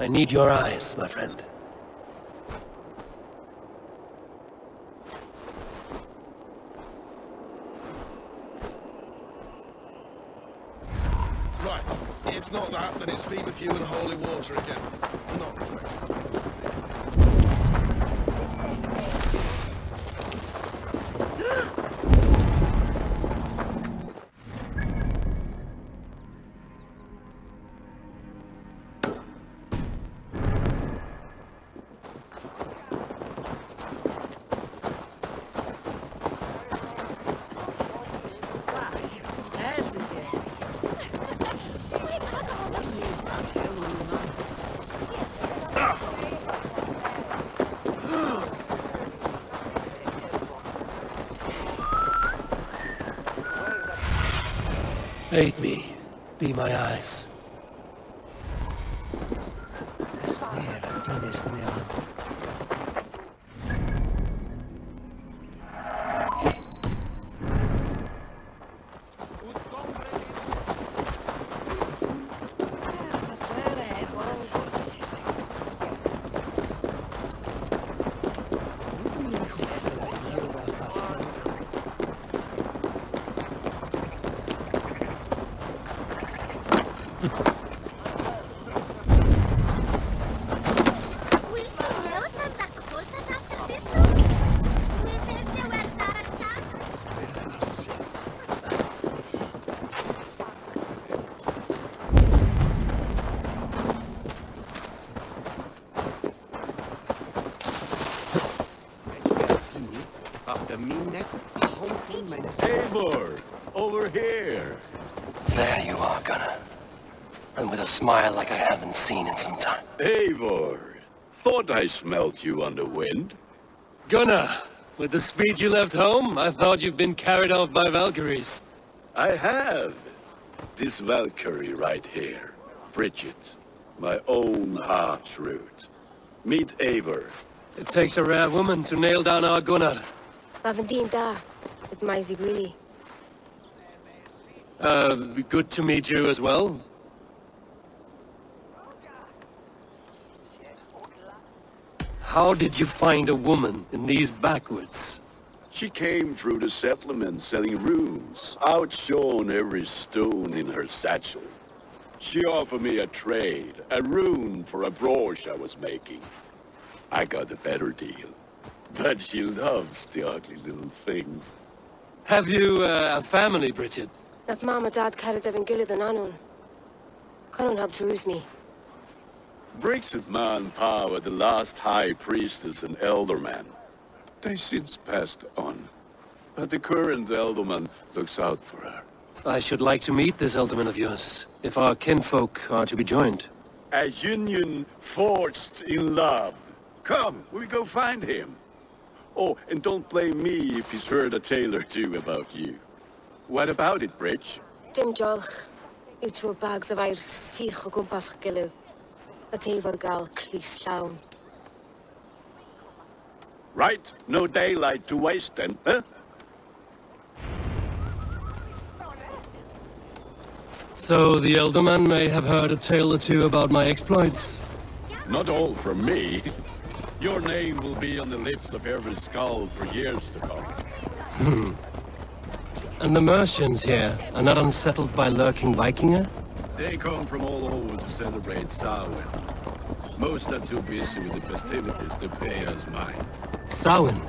I need your eyes, my friend. Right. If not that, then it's feed with you and holy water again. Not Aid me. Be my eyes. Eivor, over here. There you are, Gunnar. And with a smile like I haven't seen in some time. Eivor, thought I smelt you on the wind. Gunnar, with the speed you left home, I thought you'd been carried off by Valkyries. I have. This Valkyrie right here. Bridget, my own heart's root. Meet Eivor. It takes a rare woman to nail down our Gunnar. Lavendine da, with Maisie Greeley. Good to meet you as well. How did you find a woman in these backwoods? She came through the settlement selling runes, outshone every stone in her satchel. She offered me a trade, a rune for a brooch I was making. I got a better deal. But she loves the ugly little thing. Have you a family, Bridget? Naf mama dad carried Evan Gillard and Anun. Cannon have drews me. Bridget Man Pa, the last high priestess and elderman. They since passed on. But the current elderman looks out for her. I should like to meet this elderman of yours, if our kinfolk are to be joined. A union forged in love. Come, we go find him. Oh, and don't blame me if he's heard a tale or two about you. What about it, Bridge? Dim jolch. Yw trwy bags of air sych o gwmpas gilydd. A teifr gal clis llawn. Right, no daylight to waste then, huh? So the elderman may have heard a tale or two about my exploits. Not all from me. Your name will be on the lips of every skull for years to come. And the Mercians here are not unsettled by lurking Vikinger? They come from all over to celebrate Samhain. Most are too busy with the festivities to pay us mind. Samhain?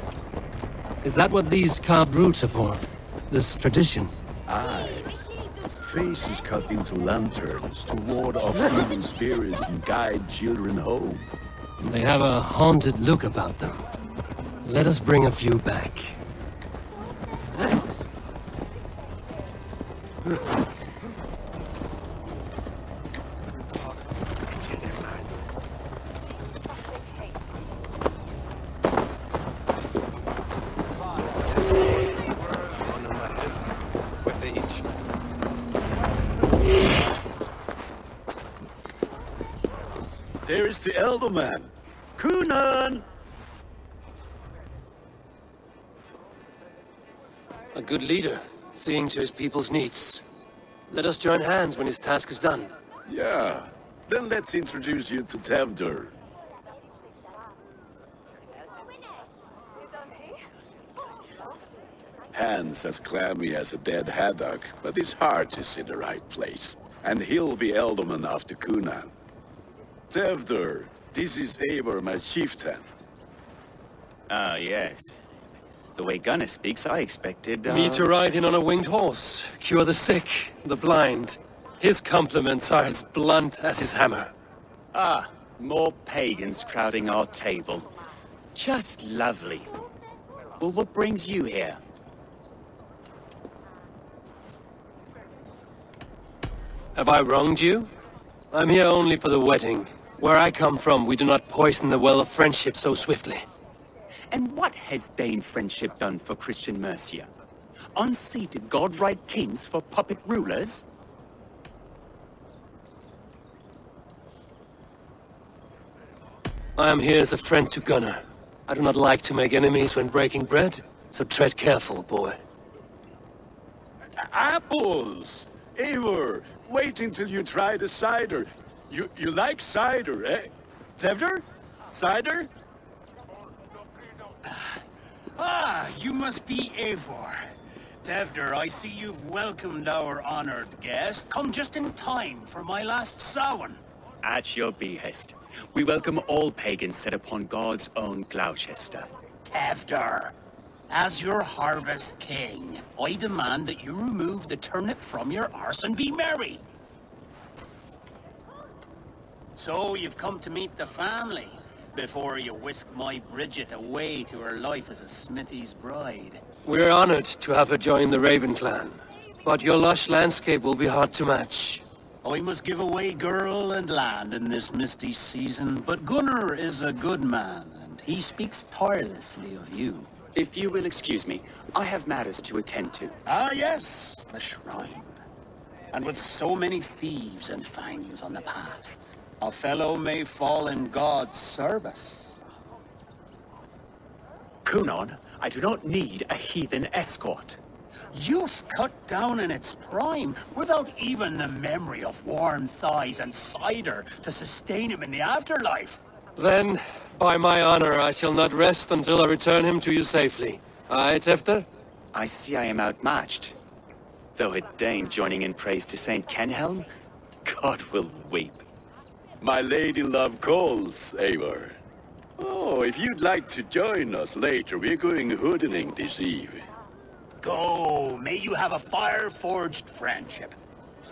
Is that what these carved roots are for? This tradition? Aye. Faces cut into lanterns to ward off evil spirits and guide children home. They have a haunted look about them. Let us bring a few back. There is the elderman. Kunan! A good leader, seeing to his people's needs. Let us join hands when his task is done. Yeah, Then let's introduce you to Tevder. Hands as clammy as a dead haddock, but his heart is in the right place. And he'll be ealdorman after Cunan. Tevder, this is Eivor, my chieftain. Ah, yes. The way Gunnar speaks, I expected, Me to ride in on a winged horse, cure the sick, the blind. His compliments are as blunt as his hammer. Ah, more pagans crowding our table. Just lovely. Well, what brings you here? Have I wronged you? I'm here only for the wedding. Where I come from, we do not poison the well of friendship so swiftly. And what has Dane friendship done for Christian Mercia? Unseated godright kings for puppet rulers? I am here as a friend to Gunnar. I do not like to make enemies when breaking bread, so tread careful, boy. Apples! Eivor, wait until you try the cider. You like cider, eh? Tevder? Cider? Ah, you must be Eivor. Tevder, I see you've welcomed our honored guest. Come just in time for my last Samhain. At your behest. We welcome all pagans set upon God's own Gloucester. Tevder, as your harvest king, I demand that you remove the turnip from your arse and be merry. So you've come to meet the family before you whisk my Bridget away to her life as a smithy's bride. We're honored to have her join the Raven clan, but your lush landscape will be hard to match. I must give away girl and land in this misty season, but Gunnar is a good man, and he speaks tirelessly of you. If you will excuse me, I have matters to attend to. Ah, yes, the shrine. And with so many thieves and fangs on the path, a fellow may fall in God's service. Cunan, I do not need a heathen escort. Youth cut down in its prime, without even the memory of warm thighs and cider to sustain him in the afterlife. Then, by my honor, I shall not rest until I return him to you safely. Aye, Tefter? I see I am outmatched. Though a Dane joining in praise to Saint Kenhelm, God will weep. My lady love calls, Eivor. Oh, if you'd like to join us later, we're going hoodening this eve. Go, may you have a fire-forged friendship.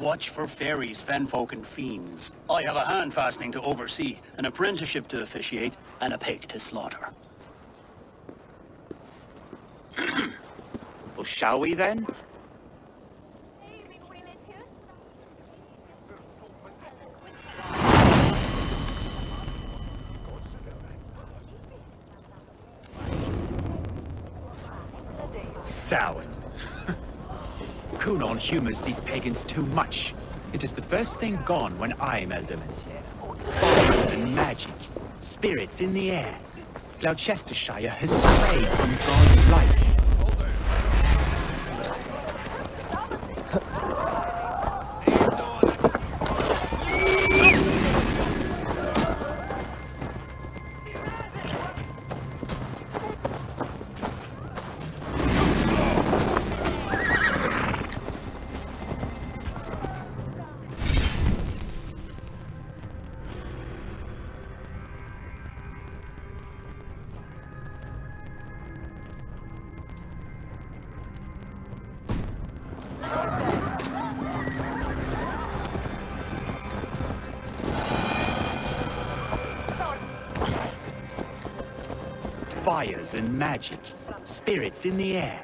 Watch for fairies, fenfolk, and fiends. I have a hand fastening to oversee, an apprenticeship to officiate, and a pig to slaughter. Well, shall we then? Samhain. Cunan humors these pagans too much. It is the first thing gone when I am ealdorman. Fires and magic, spirits in the air. Gloucestershire has strayed from God's light. Fires and magic, spirits in the air.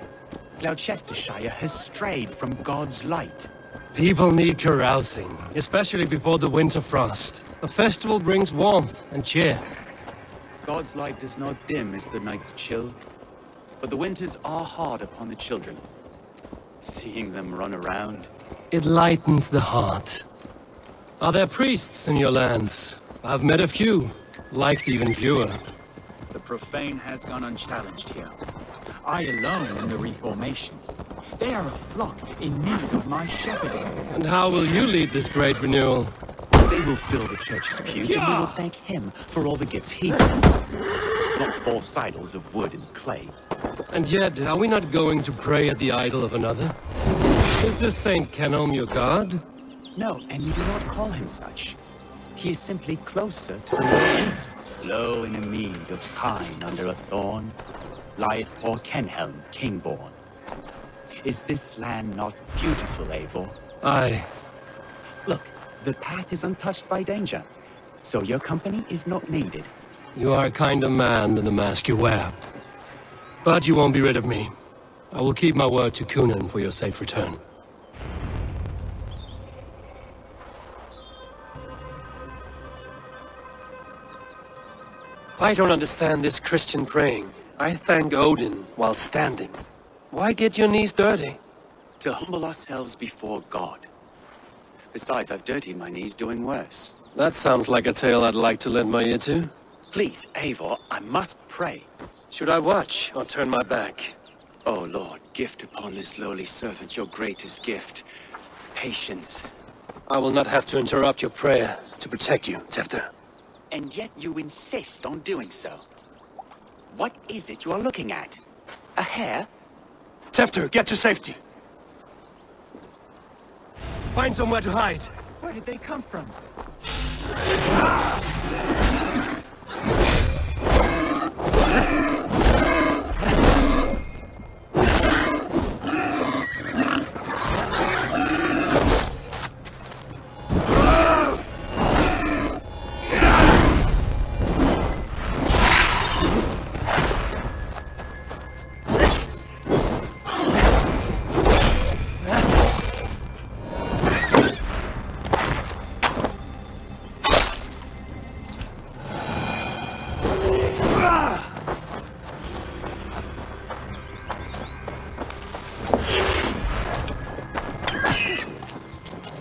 Gloucestershire has strayed from God's light. People need carousing, especially before the winter frost. A festival brings warmth and cheer. God's light does not dim as the nights chill, but the winters are hard upon the children. Seeing them run around. It lightens the heart. Are there priests in your lands? I've met a few, liked even fewer. The profane has gone unchallenged here. I alone am the Reformation. They are a flock in need of my shepherding. And how will you lead this great renewal? They will fill the church's pews, and we will thank him for all the gifts he brings. Not 4 idols of wood and clay. And yet, are we not going to pray at the idol of another? Is this Saint Kenelm your god? No, and we do not call him such. He is simply closer to the Lord. Low in a mead of pine under a thorn, lieth poor Kenhelm, king-born. Is this land not beautiful, Eivor? Aye. Look, the path is untouched by danger, so your company is not needed. You are a kinder man than the mask you wear. But you won't be rid of me. I will keep my word to Kunan for your safe return. I don't understand this Christian praying. I thank Odin while standing. Why get your knees dirty? To humble ourselves before God. Besides, I've dirtied my knees doing worse. That sounds like a tale I'd like to lend my ear to. Please, Eivor, I must pray. Should I watch or turn my back? Oh Lord, gift upon this lowly servant your greatest gift. Patience. I will not have to interrupt your prayer to protect you, Tefter. And yet you insist on doing so. What is it you are looking at? A hare? Tefter, get to safety! Find somewhere to hide! Where did they come from?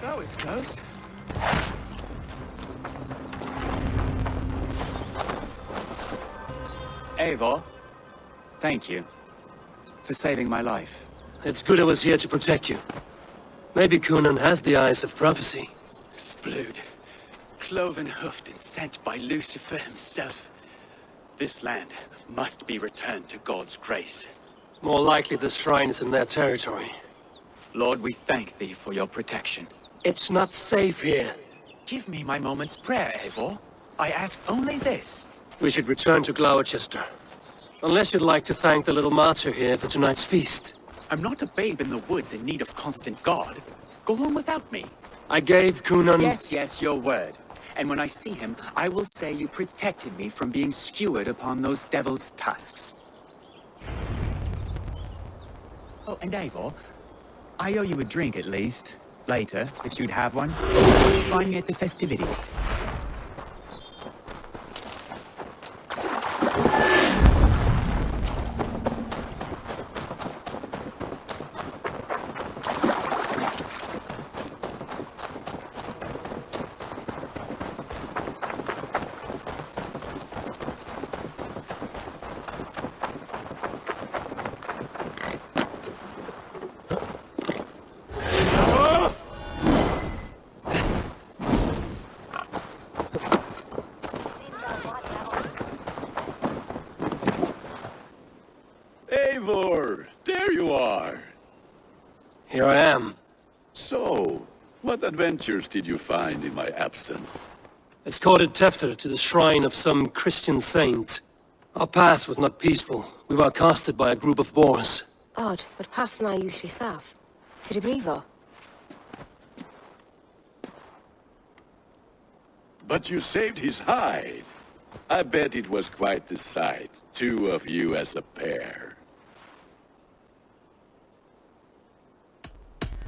That was close. Eivor, thank you for saving my life. It's good I was here to protect you. Maybe Kunan has the eyes of prophecy. Splood, cloven-hoofed and sent by Lucifer himself. This land must be returned to God's grace. More likely the shrine is in their territory. Lord, we thank thee for your protection. It's not safe here. Give me my moment's prayer, Eivor. I ask only this. We should return to Gloucester. Unless you'd like to thank the little martyr here for tonight's feast. I'm not a babe in the woods in need of constant guard. Go on without me. I gave Kunan... Yes, your word. And when I see him, I will say you protected me from being skewered upon those devil's tusks. Oh, and Eivor, I owe you a drink at least. Later, if you'd have one. Find me at the festivities. Eivor, there you are. Here I am. So, what adventures did you find in my absence? Escorted Tefter to the shrine of some Christian saint. Our path was not peaceful. We were accosted by a group of boars. Odd, but path and I usually safe. To the Brevo. But you saved his hide. I bet it was quite the sight, 2 of you as a pair.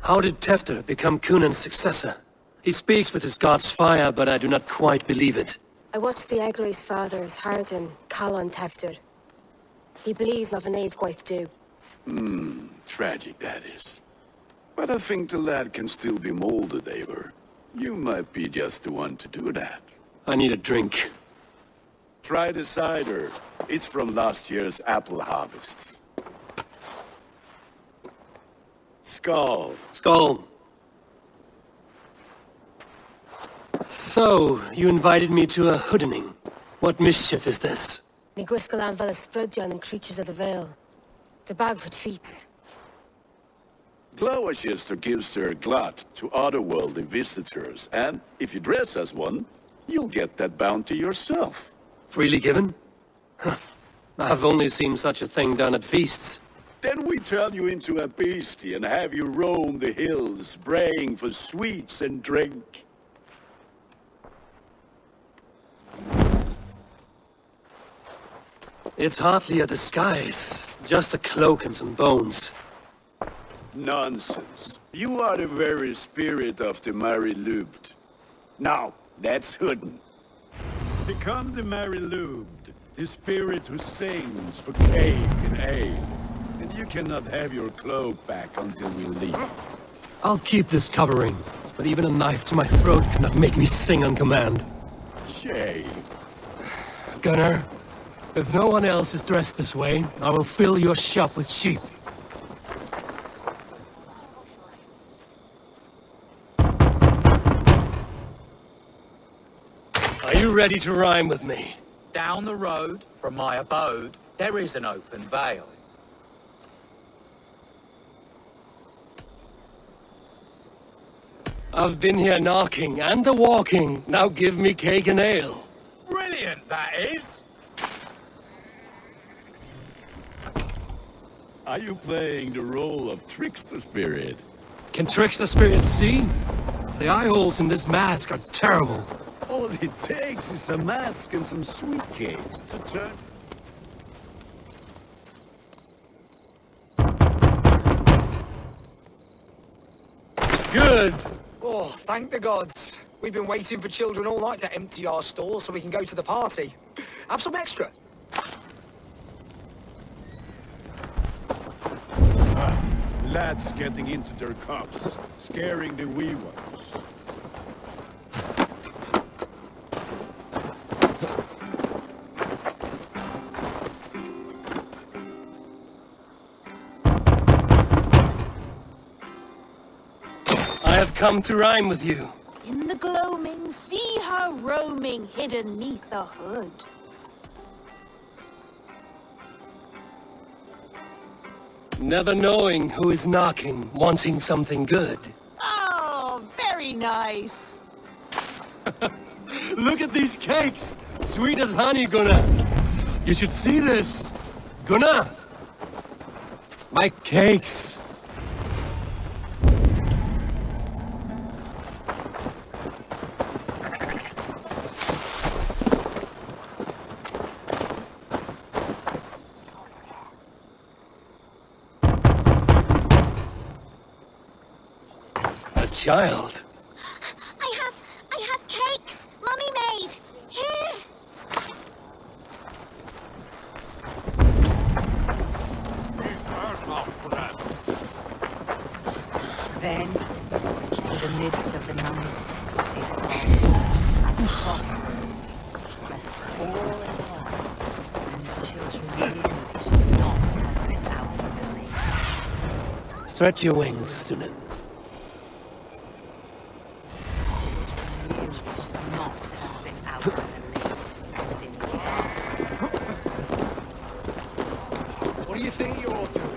How did Tefter become Kunan's successor? He speaks with his god's fire, but I do not quite believe it. I watched the Egloi's father's Harden, Callan Tefter. He believes Mavanade quite do. Tragic, that is. But I think the lad can still be molded, Eivor. You might be just the one to do that. I need a drink. Try the cider. It's from last year's apple harvest. Skull. Skull. So, you invited me to a hoodening. What mischief is this? Ni gwisgo lan fel ysbrydion and creatures of the Vale. The bag for treats. Gloucester gives their glut to otherworldly visitors, and if you dress as one, you'll get that bounty yourself. Freely given? Huh. I've only seen such a thing done at feasts. Then we turn you into a beastie and have you roam the hills, braying for sweets and drink. It's hardly a disguise. Just a cloak and some bones. Nonsense. You are the very spirit of the Mary Louved. Now, that's Hooden. Become the Mary Louved, the spirit who sings for cake and ale. And you cannot have your cloak back until we leave. I'll keep this covering, but even a knife to my throat cannot make me sing on command. Shame. Gunnar, if no one else is dressed this way, I will fill your shop with sheep. Are you ready to rhyme with me? Down the road from my abode, there is an open vale. I've been here knocking and the walking. Now give me cake and ale. Brilliant, that is! Are you playing the role of trickster spirit? Can trickster spirits see? The eye holes in this mask are terrible. All it takes is a mask and some sweet cakes to turn... Good. Oh, thank the gods. We've been waiting for children all night to empty our stalls so we can go to the party. Have some extra. Lads getting into their cups, scaring the wee ones. I have come to rhyme with you. In the gloaming, see her roaming hidden neath the hood. Never knowing who is knocking, wanting something good. Oh, very nice. Look at these cakes! Sweet as honey, Gunnar! You should see this! Gunnar! My cakes! A child? I have cakes Mummy made. Here. Then, in the midst of the night, they saw and crossroads, pressed all at once, and the children knew they should not have been out of the lake. Stretch your wings, Sunan. Children knew they should not have been out of the lake, and in the air. What do you think you're doing?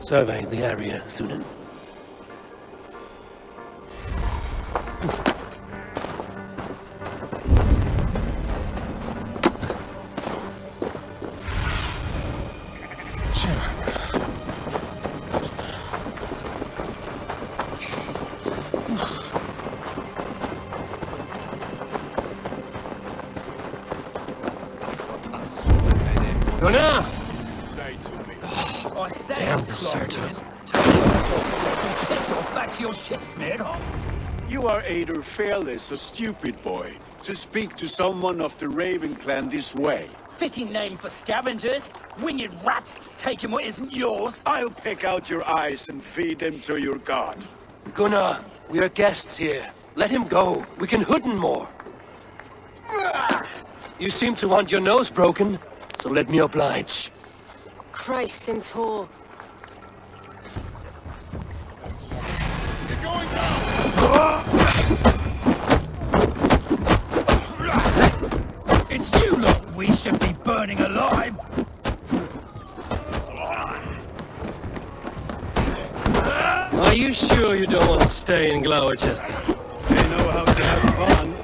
Survey the area, Sunan. Gunnar! Say to me. I said Damn it, deserter. Claudius. Piss off back to your shit, Smearhawk. You are either fearless or stupid, boy, to speak to someone of the Raven clan this way. Fitting name for scavengers. Winged rats taking what isn't yours. I'll pick out your eyes and feed them to your god. Gunnar, we are guests here. Let him go. We can hood him more. You seem to want your nose broken, so let me oblige. Christ, him tall. You're going down! It's you lot we should be burning alive. Are you sure you don't want to stay in Gloucester? They know how to have fun.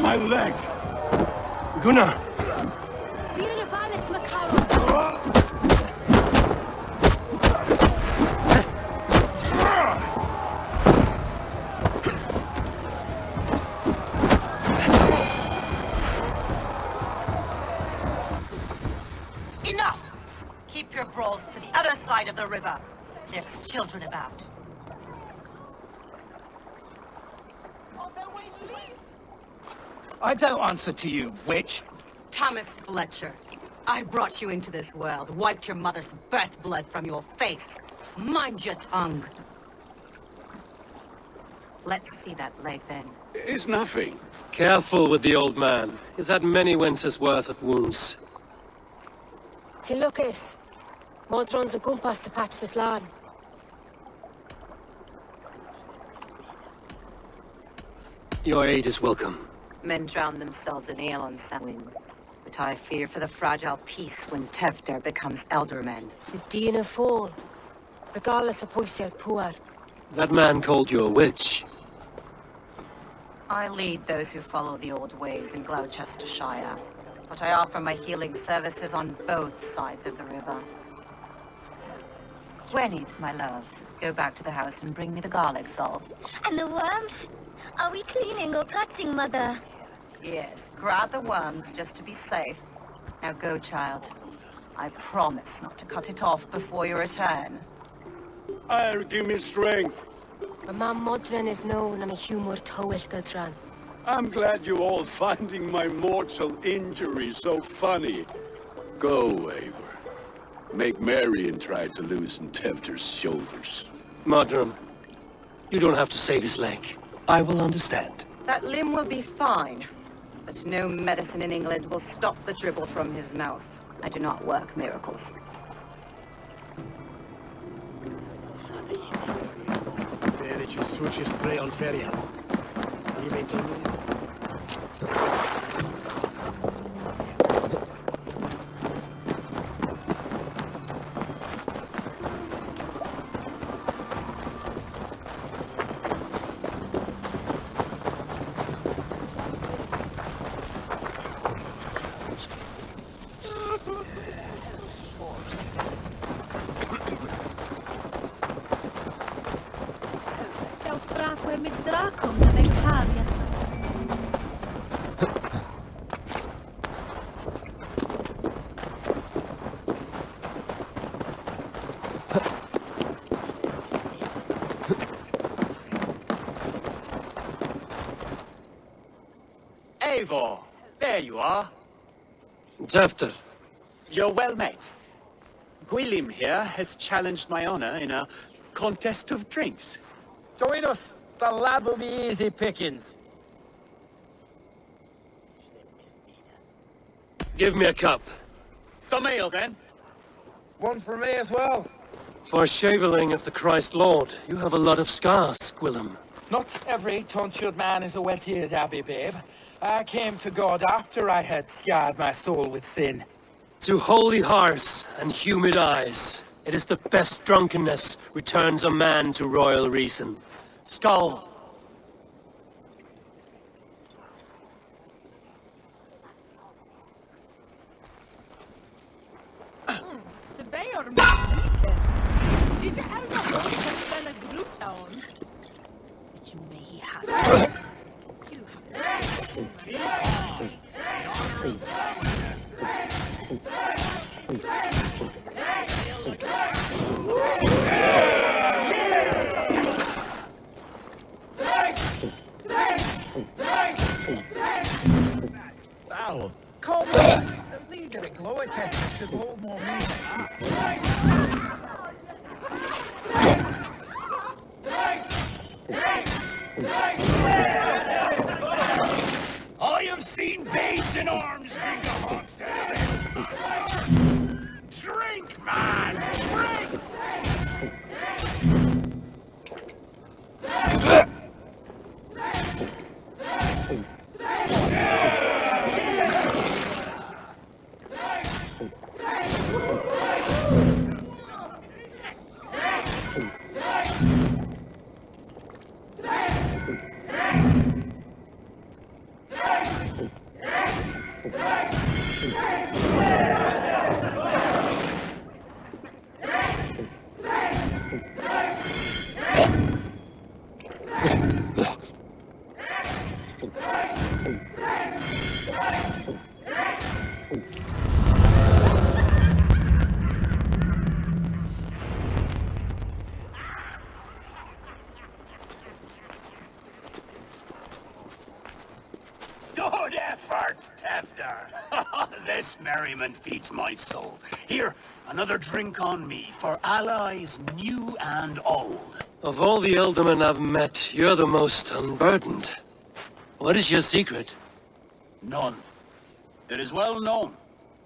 My leg! Gunnar! Beautifalis Macaron. Enough! Keep your brawls to the other side of the river. There's children about. I don't answer to you, witch. Thomas Fletcher, I brought you into this world, wiped your mother's birth blood from your face. Mind your tongue. Let's see that leg then. It's nothing. Careful with the old man. He's had many winters' worth of wounds. Till Lucas. Modron's a gumpas to patch this land. Your aid is welcome. Men drown themselves in ale on Samhain. But I fear for the fragile peace when Tevder becomes eldermen. If Dina fall, regardless of Poisel Puar. That man called you a witch. I lead those who follow the old ways in Gloucestershire, but I offer my healing services on both sides of the river. Gweneth, my love, go back to the house and bring me the garlic salt. And the worms? Are we cleaning or cutting, Mother? Yes, grab the worms just to be safe. Now go, child. I promise not to cut it off before your return. I'll give me strength. My mam Modron is known I'm a humor towish Gudran. I'm glad you all finding my mortal injury so funny. Go, Eivor. Make merry and try to loosen Tevder's shoulders. Modron, you don't have to save his leg. I will understand. That limb will be fine, but no medicine in England will stop the dribble from his mouth. I do not work miracles. There it just switches straight on Feria. You may tell me. Eivor, there you are. Tefter, You're well met. Gwilym here has challenged my honor in a contest of drinks. Join us. The lad will be easy pickings. give me a cup. Some ale, then. One for me as well. For shaveling of the Christ Lord, you have a lot of scars, Gwillem. Not every tonsured man is a wet-eared Abbey, babe. I came to God after I had scarred my soul with sin. To holy hearts and humid eyes, it is the best drunkenness returns a man to royal reason. Skull! Foul. Come on! The leader at Glower Test should hold more meaning. I have seen babes in arms drink a hogshead of it. Drink, man! Drink! Good efforts, Tefner. This merriment feeds my soul. Here, another drink on me for allies new and old. Of all the Eldermen I've met, you're the most unburdened. What is your secret? None. It is well known.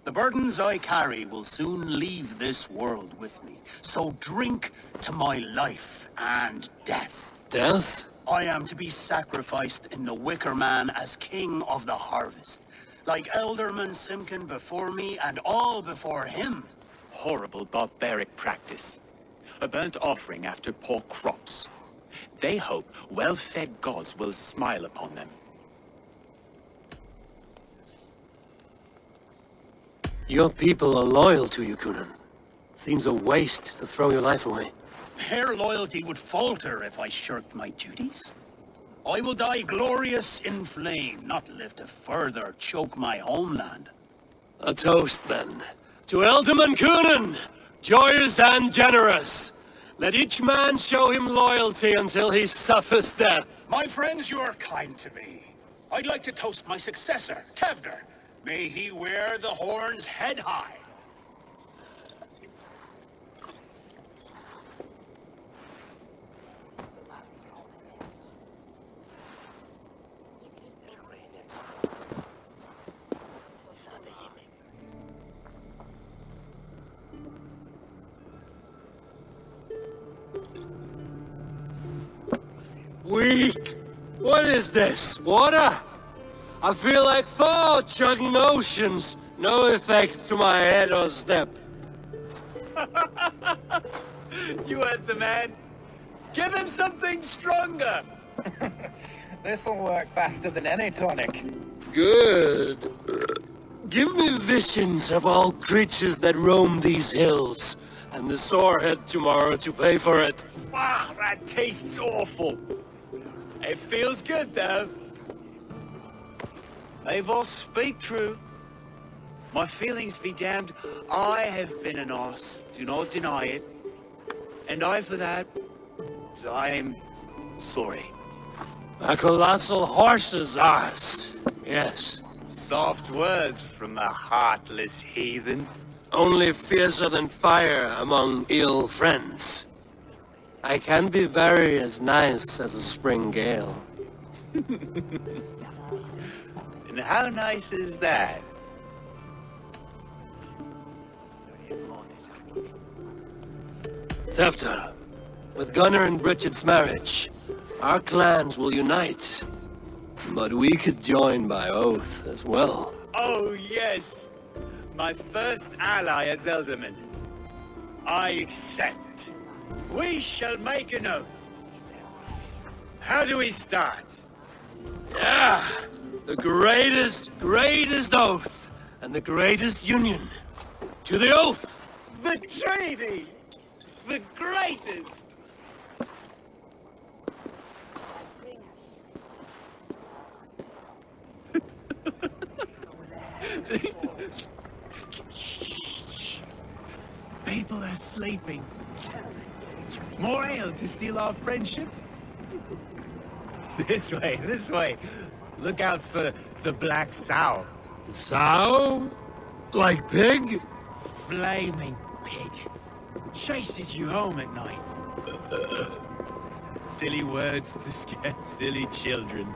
The burdens I carry will soon leave this world with me. So drink to my life and death. Death? I am to be sacrificed in the Wicker Man as king of the harvest. Like Elderman Simkin before me and all before him. Horrible barbaric practice. A burnt offering after poor crops. They hope well-fed gods will smile upon them. Your people are loyal to you, Kunan. Seems a waste to throw your life away. Their loyalty would falter if I shirked my duties. I will die glorious in flame, not live to further choke my homeland. A toast, then. To Elderman Kunan, joyous and generous. Let each man show him loyalty until he suffers death. My friends, you are kind to me. I'd like to toast my successor, Tevner. May he wear the horns head high. Weak! What is this? Water? I feel like Thor chugging oceans. No effect to my head or step. You heard the man. Give him something stronger. This'll work faster than any tonic. Good. Give me visions of all creatures that roam these hills, and the sorehead tomorrow to pay for it. Ah, that tastes awful. It feels good, though. Eivor, speak true. My feelings be damned. I have been an arse. Do not deny it. And I, for that, I am sorry. A colossal horse's arse. Yes. Soft words from a heartless heathen. Only fiercer than fire among ill friends. I can be very as nice as a spring gale. And how nice is that? Tefter, with Gunnar and Bridget's marriage, our clans will unite. But we could join by oath as well. Oh, yes. My first ally as Elderman. I accept. We shall make an oath. How do we start? Yeah! The greatest oath, and the greatest union. To the oath! The treaty! The greatest! People are sleeping. More ale to seal our friendship? This way, this way. Look out for the black sow. Sow? Like pig? Flaming pig. Chases you home at night. Silly words to scare silly children.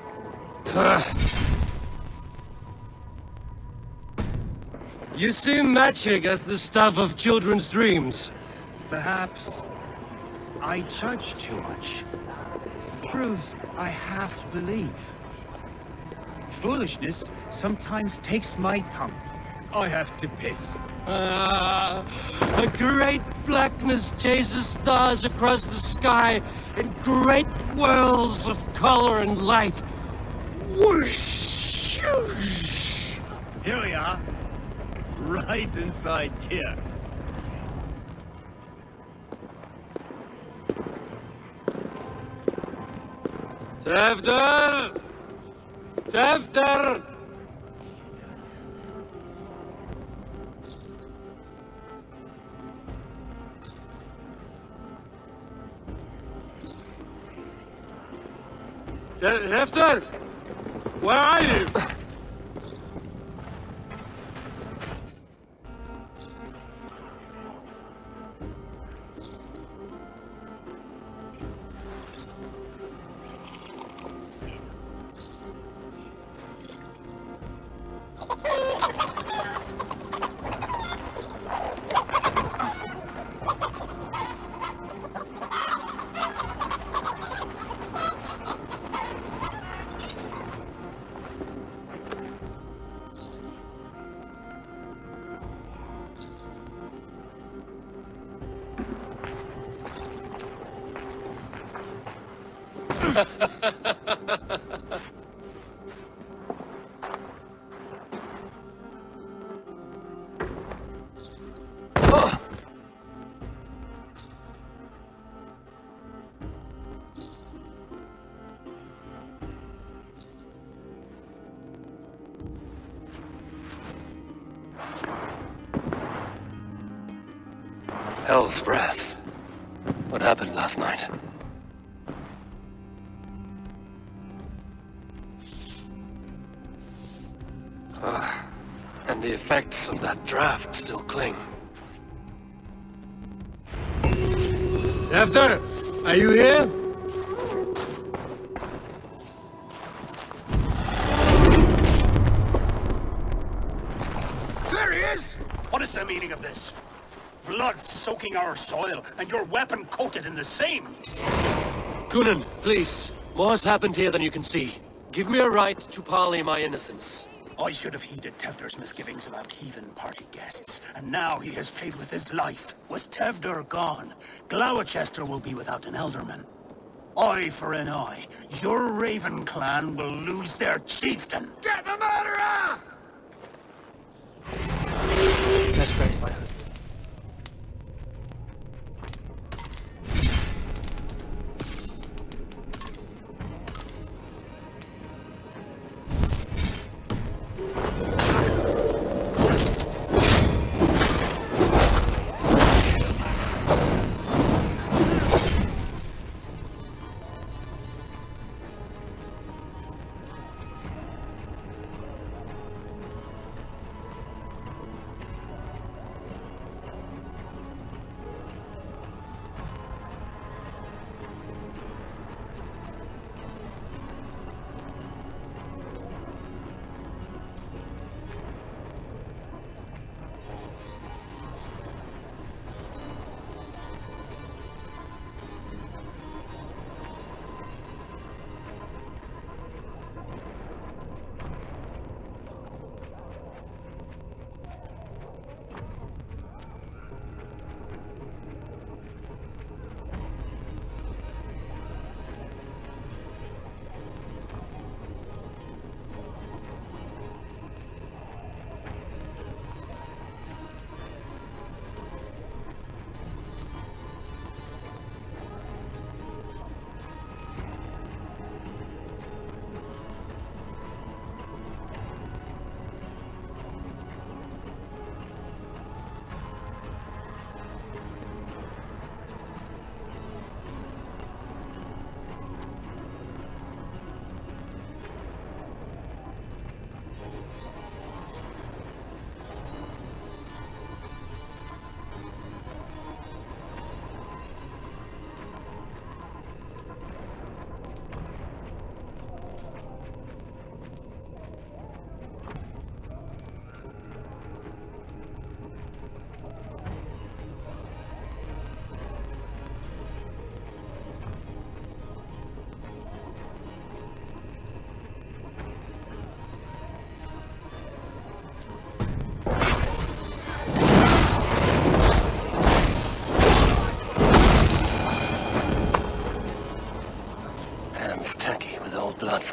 You see magic as the stuff of children's dreams. Perhaps I judge too much. Truths I half believe. Foolishness sometimes takes my tongue. I have to piss. A great blackness chases stars across the sky in great whirls of color and light. Whoosh! Here we are. Right inside here. Tefter! Tefter! Tefter! Where are you? Hell's breath. What happened last night? And the effects of that draft still cling. Tefter, are you here? There he is! What is the meaning of this? Blood soaking our soil, and your weapon coated in the same! Kunin, please. More has happened here than you can see. Give me a right to parley my innocence. I should have heeded Tevder's misgivings about heathen party guests, and now he has paid with his life. With Tevder gone, Gloucester will be without an elderman. Eye for an eye. Your Raven clan will lose their chieftain. Get the murderer! Let's praise my hood.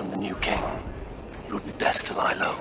from the new king. It would be best to lie low.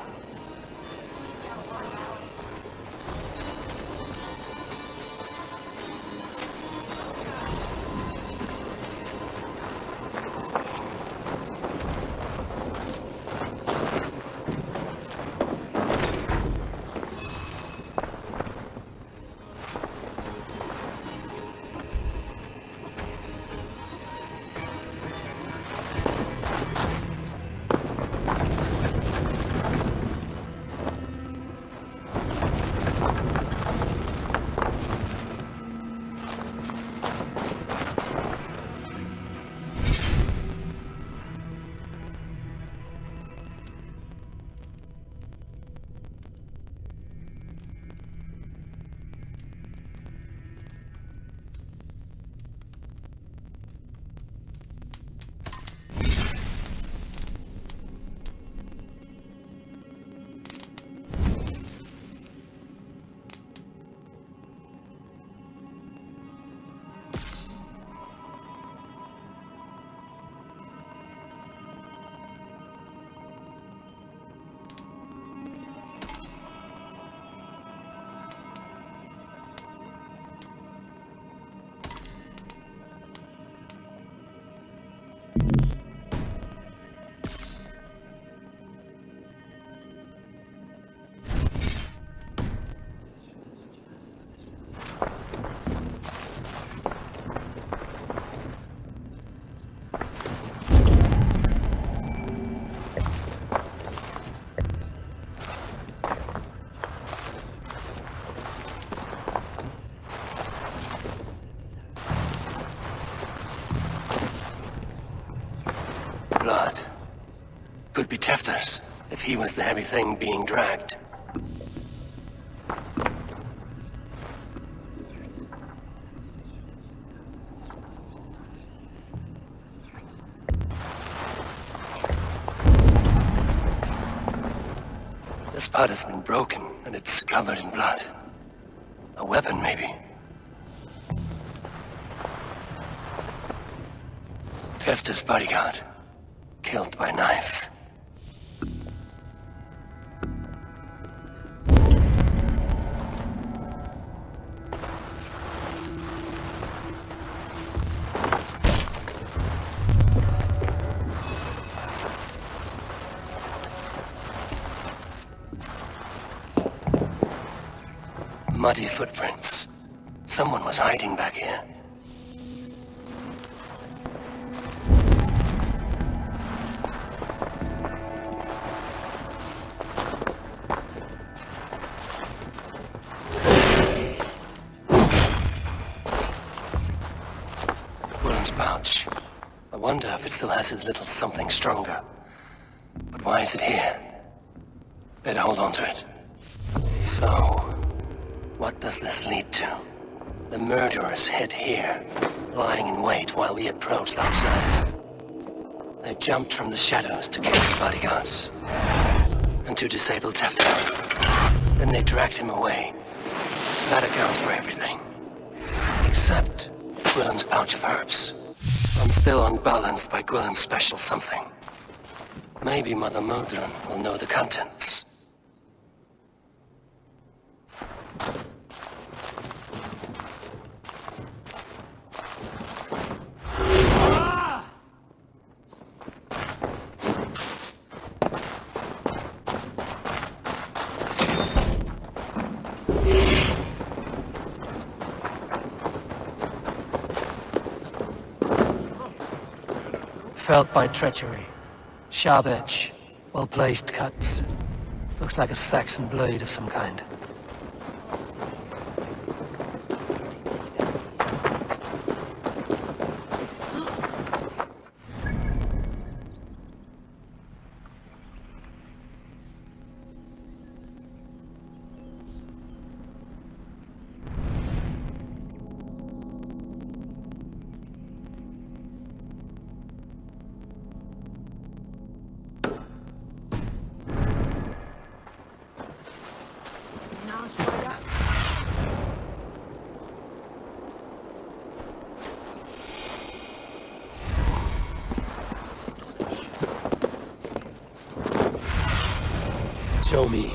Blood. Could be Tefter's, if he was the heavy thing being dragged. This part has been broken, and it's covered in blood. A weapon, maybe. Tefter's bodyguard. Killed by knife. Muddy footprints. Someone was hiding back here. Pouch. I wonder if it still has his little something stronger. But why is it here? Better hold on to it. So, what does this lead to? The murderers hid here, lying in wait while we approached outside. They jumped from the shadows to kill the bodyguards. And to disable Tefter. Then they dragged him away. That accounts for everything. Except Gwillem's pouch of herbs. I'm still unbalanced by Gwillem's special something. Maybe Mother Modron will know the contents. Felt by treachery. Sharp edge. Well-placed cuts. Looks like a Saxon blade of some kind. me.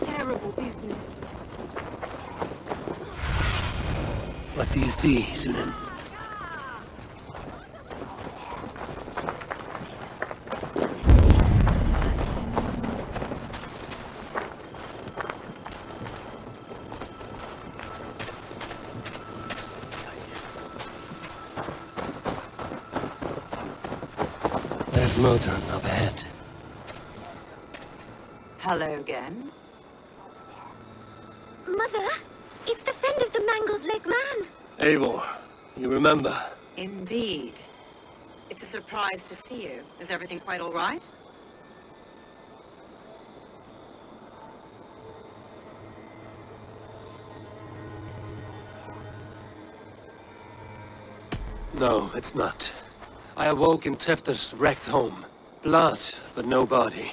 Terrible business. What do you see, Sunan? There's motor up ahead. Hello again. Mother, it's the friend of the mangled leg man. Eivor, you remember? Indeed. It's a surprise to see you. Is everything quite all right? No, it's not. I awoke in Tifter's wrecked home. Blood, but no body.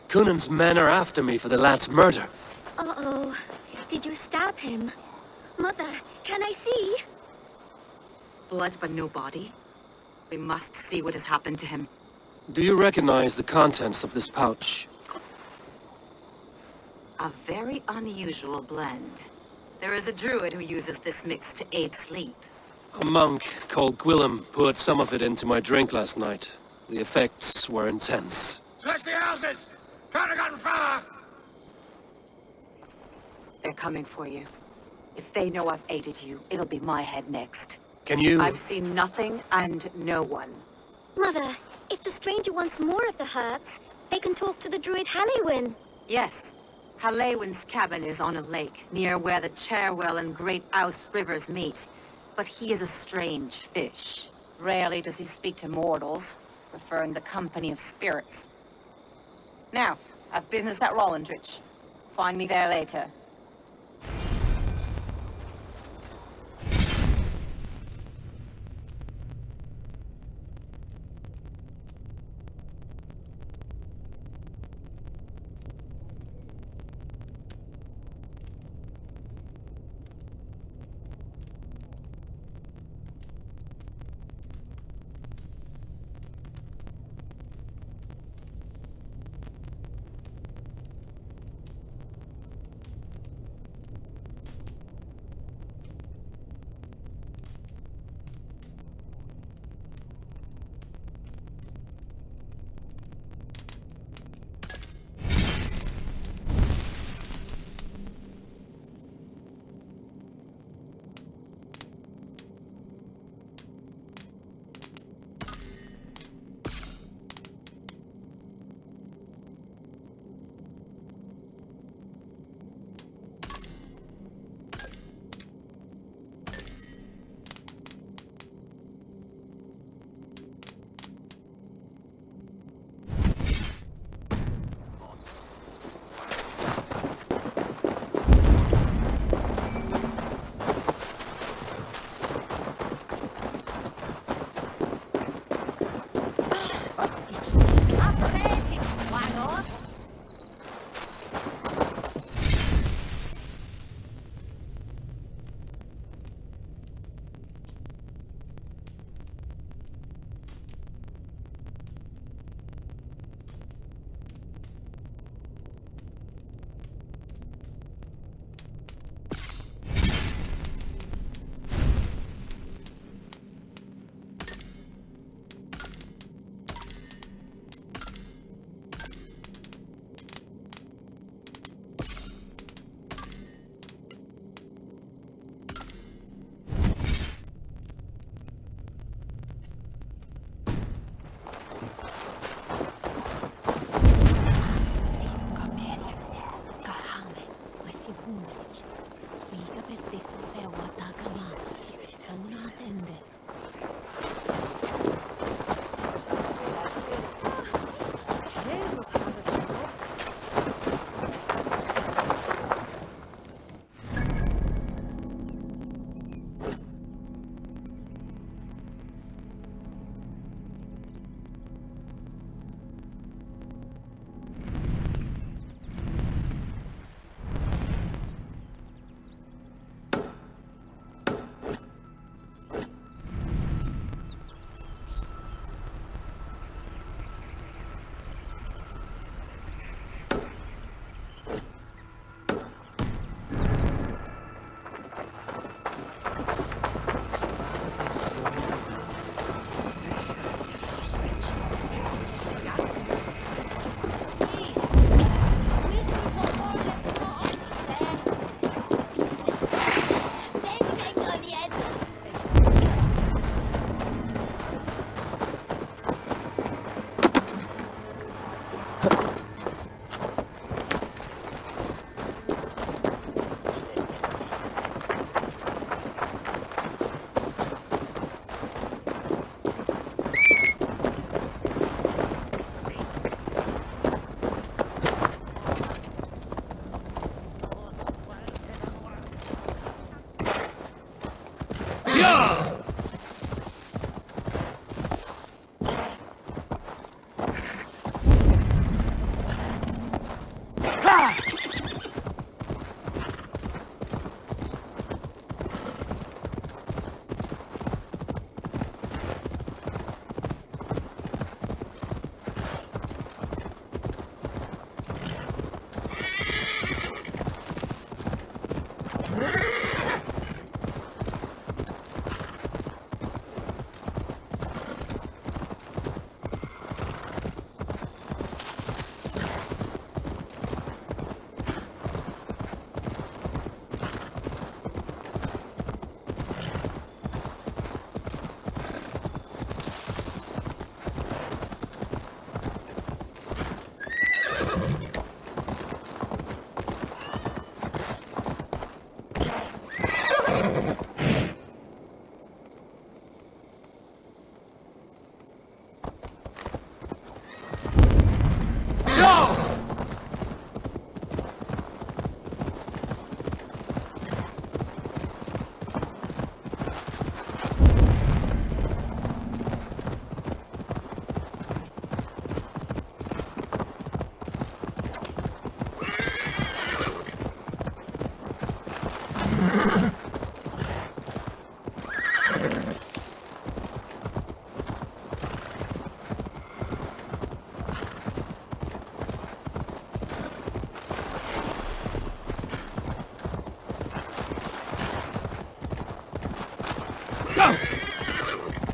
Cunan's men are after me for the lad's murder. Uh-oh. Did you stab him? Mother, can I see? Blood but no body? We must see what has happened to him. Do you recognize the contents of this pouch? A very unusual blend. There is a druid who uses this mix to aid sleep. A monk called Gwillem poured some of it into my drink last night. The effects were intense. Search the houses! Could have gotten far! They're coming for you. If they know I've aided you, it'll be my head next. Can you... I've seen nothing and no one. Mother, if the stranger wants more of the herbs, they can talk to the druid Halliwyn. Yes. Halliwyn's cabin is on a lake, near where the Cherwell and Great Ouse rivers meet. But he is a strange fish. Rarely does he speak to mortals, preferring the company of spirits. Now, I've business at Rollandridge. Find me there later.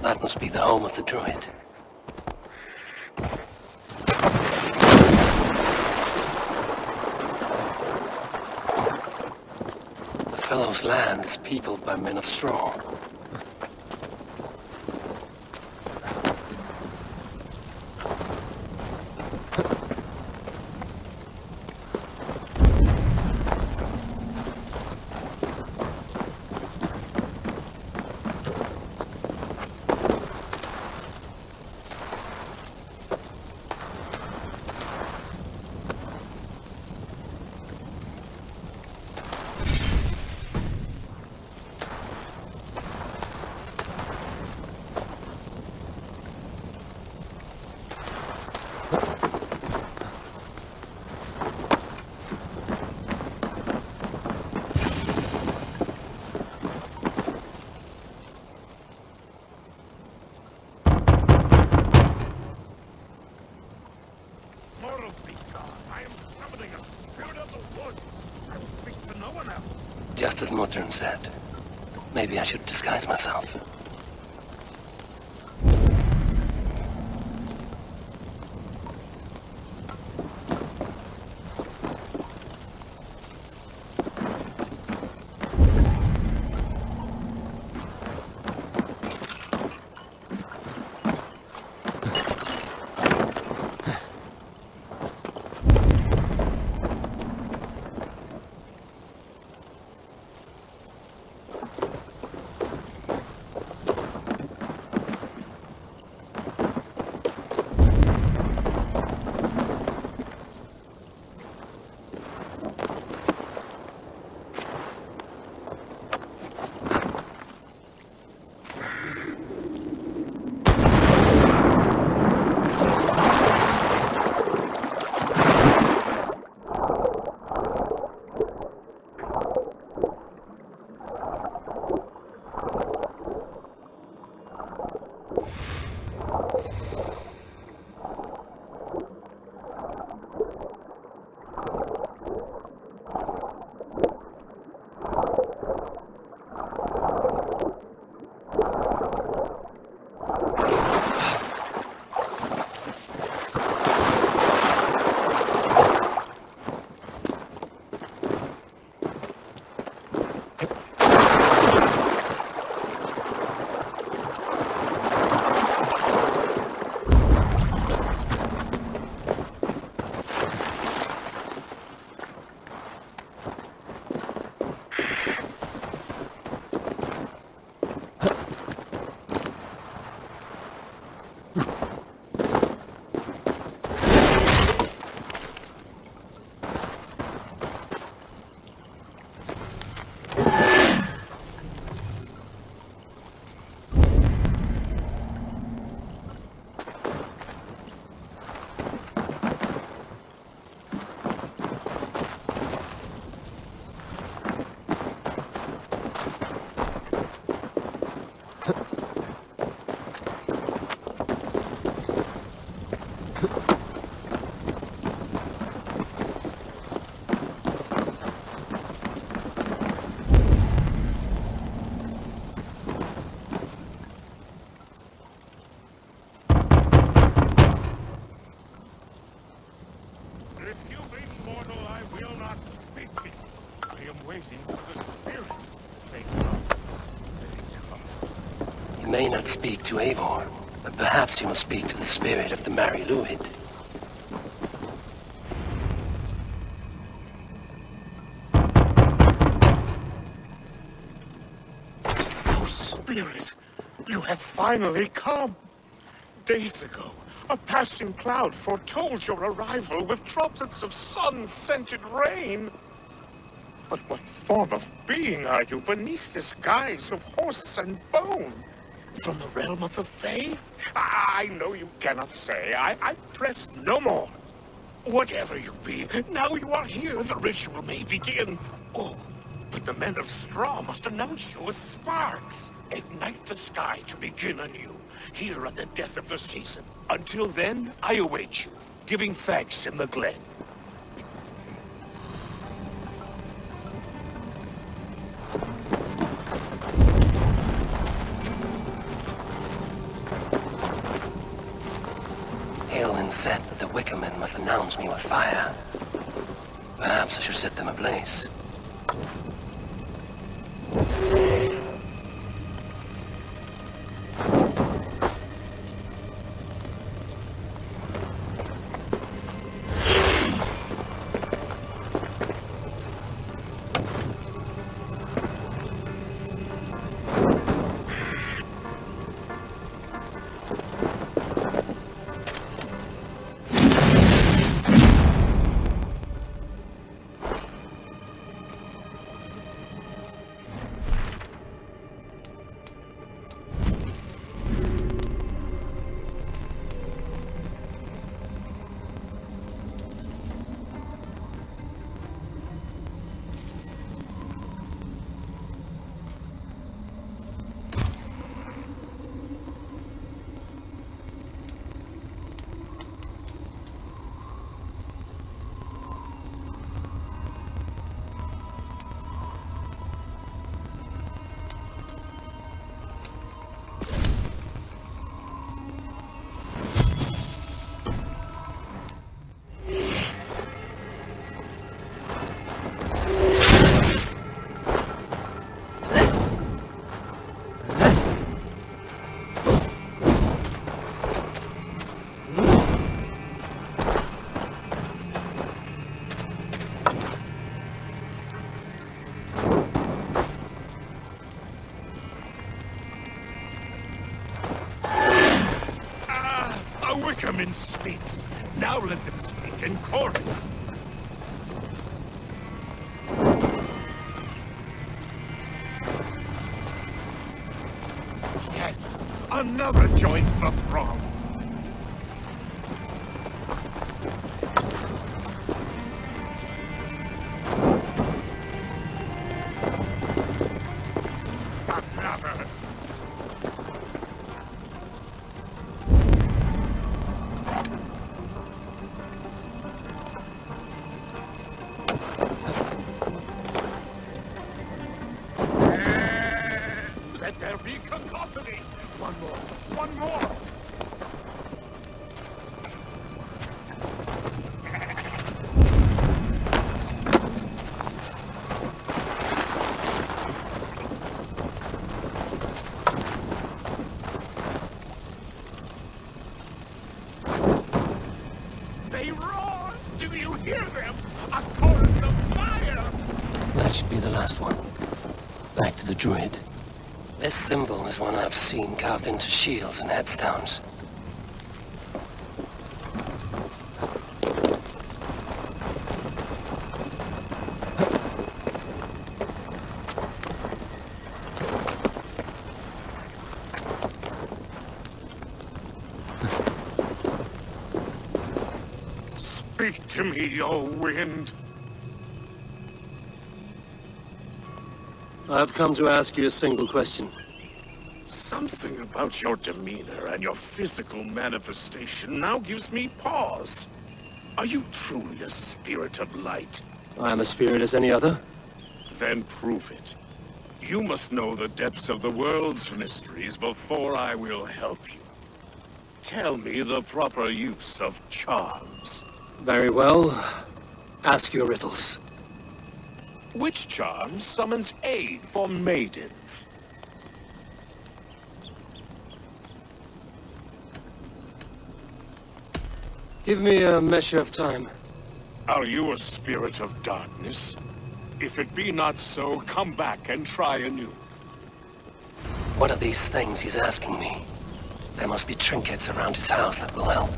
That must be the home of the druid. The fellow's land is peopled by men of straw. Just as Modern said. Maybe I should disguise myself. You may not speak to Eivor, but perhaps you will speak to the spirit of the Mari Luid. Oh, Spirit, you have finally come. Days ago, a passing cloud foretold your arrival with droplets of sun-scented rain. But what form of being are you beneath this guise of horse and bone? From the realm of the Fae? I know you cannot say. I press no more. Whatever you be, now you are here, the ritual may begin. Oh, but the men of straw must announce you with sparks. Ignite the sky to begin anew, here at the death of the season. Until then, I await you, giving thanks in the glen. Aelwyn said that the Wickermen must announce me with fire. Perhaps I should set them ablaze. Wickerman speaks. Now let them speak in chorus. Yes, another joins the throng. Another. Let there be cacophony! One more! One more! They roar! Do you hear them? A chorus of fire! That should be the last one. Back to the druid. This symbol is one I've seen carved into shields and headstones. Speak to me, O wind. I've come to ask you a single question. Something about your demeanor and your physical manifestation now gives me pause. Are you truly a spirit of light? I am a spirit as any other. Then prove it. You must know the depths of the world's mysteries before I will help you. Tell me the proper use of charms. Very well. Ask your riddles. Which charm summons aid for maidens? Give me a measure of time. Are you a spirit of darkness? If it be not so, come back and try anew. What are these things he's asking me? There must be trinkets around his house that will help.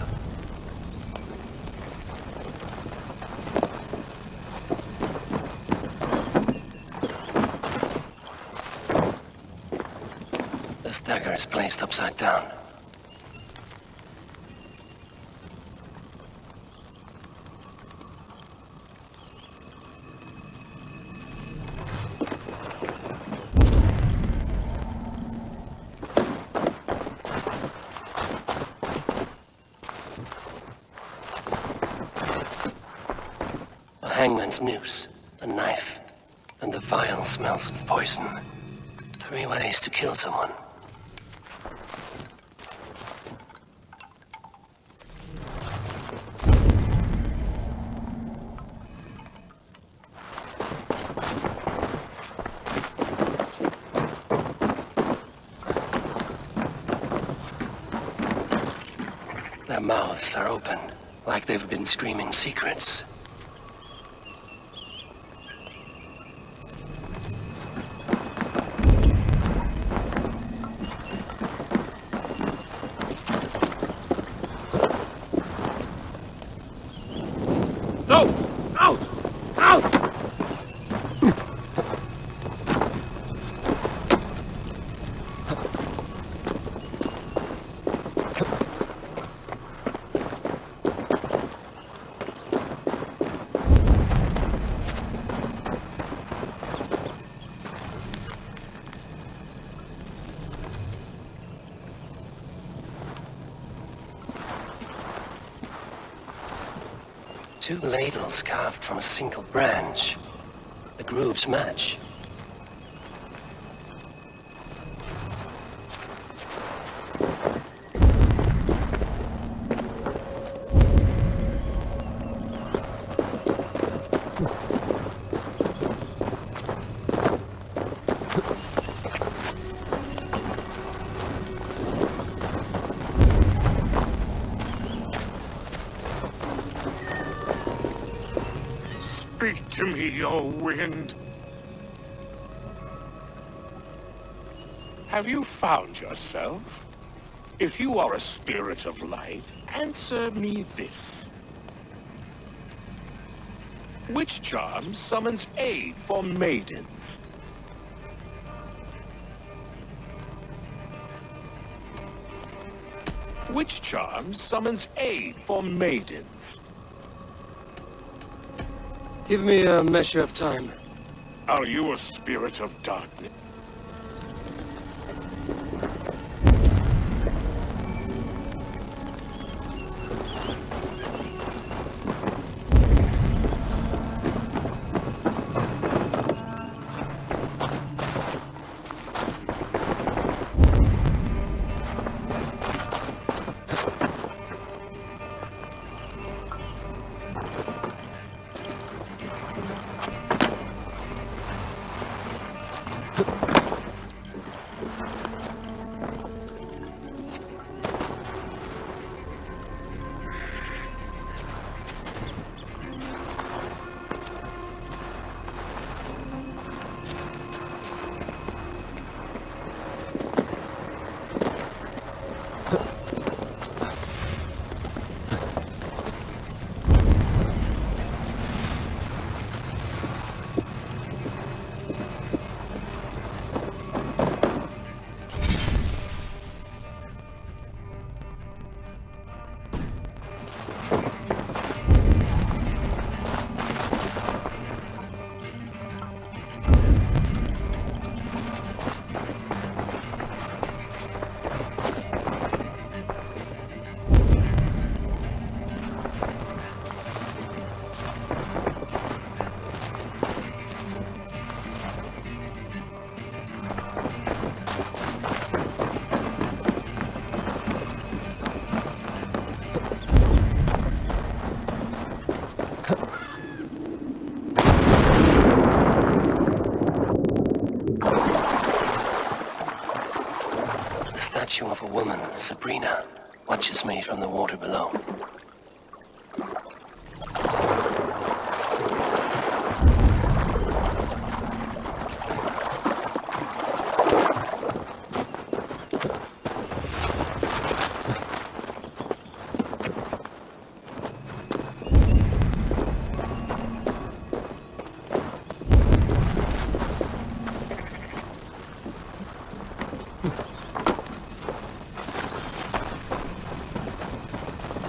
This dagger is placed upside down. Hangman's noose, a knife, and the vile smells of poison. 3 ways to kill someone. Their mouths are open, like they've been screaming secrets. Two ladles carved from a single branch. The grooves match. Speak to me, O wind. Have you found yourself? If you are a spirit of light, answer me this. Which charm summons aid for maidens? Which charm summons aid for maidens? Give me a measure of time. Are you a spirit of darkness? statue of a woman, Sabrina, watches me from the water below.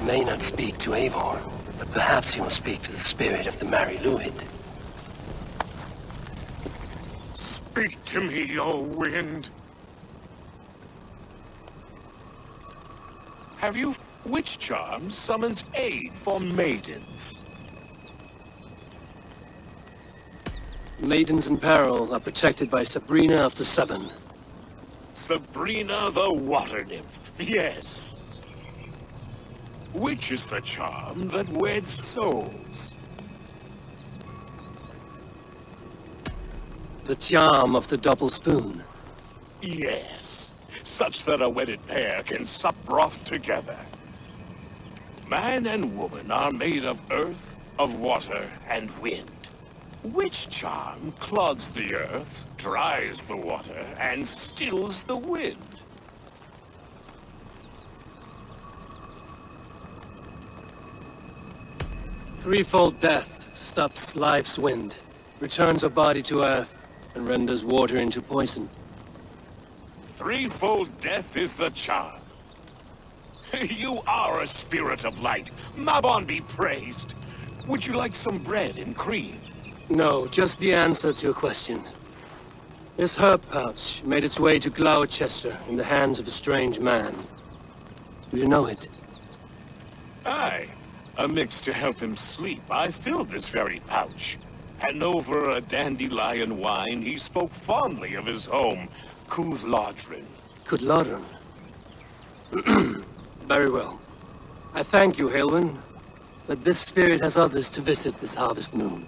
May not speak to Eivor, but perhaps he will speak to the spirit of the Mary Luid. Speak to me, O wind. Have you... Which charm summons aid for maidens? Maidens in peril are protected by Sabrina of the Southern. Sabrina the water nymph, yes. Which is the charm that weds souls? The charm of the double spoon. Yes, such that a wedded pair can sup broth together. Man and woman are made of earth, of water, and wind. Which charm clods the earth, dries the water, and stills the wind? Threefold death stops life's wind, returns a body to earth, and renders water into poison. Threefold death is the charm. You are a spirit of light. Mabon be praised. Would you like some bread and cream? No, just the answer to a question. This herb pouch made its way to Gloucester in the hands of a strange man. Do you know it? Aye. A mix to help him sleep. I filled this very pouch. And over a dandelion wine, he spoke fondly of his home, Cooth-Lodrin. Cooth-Lodrin? Very well. I thank you, Halwyn. But this spirit has others to visit this harvest moon.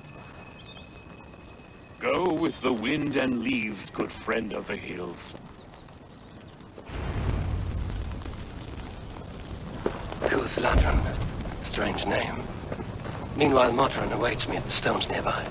Go with the wind and leaves, good friend of the hills. Cooth-Lodrin. Strange name. Meanwhile, Modron awaits me at the stones nearby.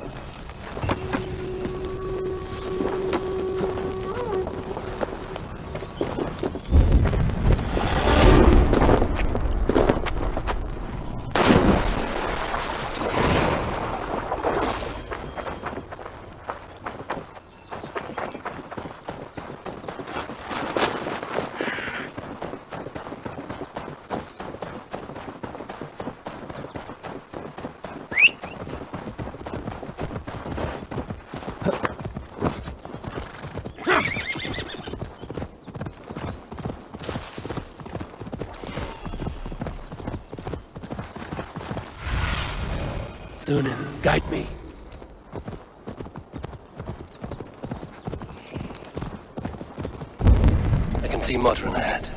Zunin, guide me. I can see Modron ahead.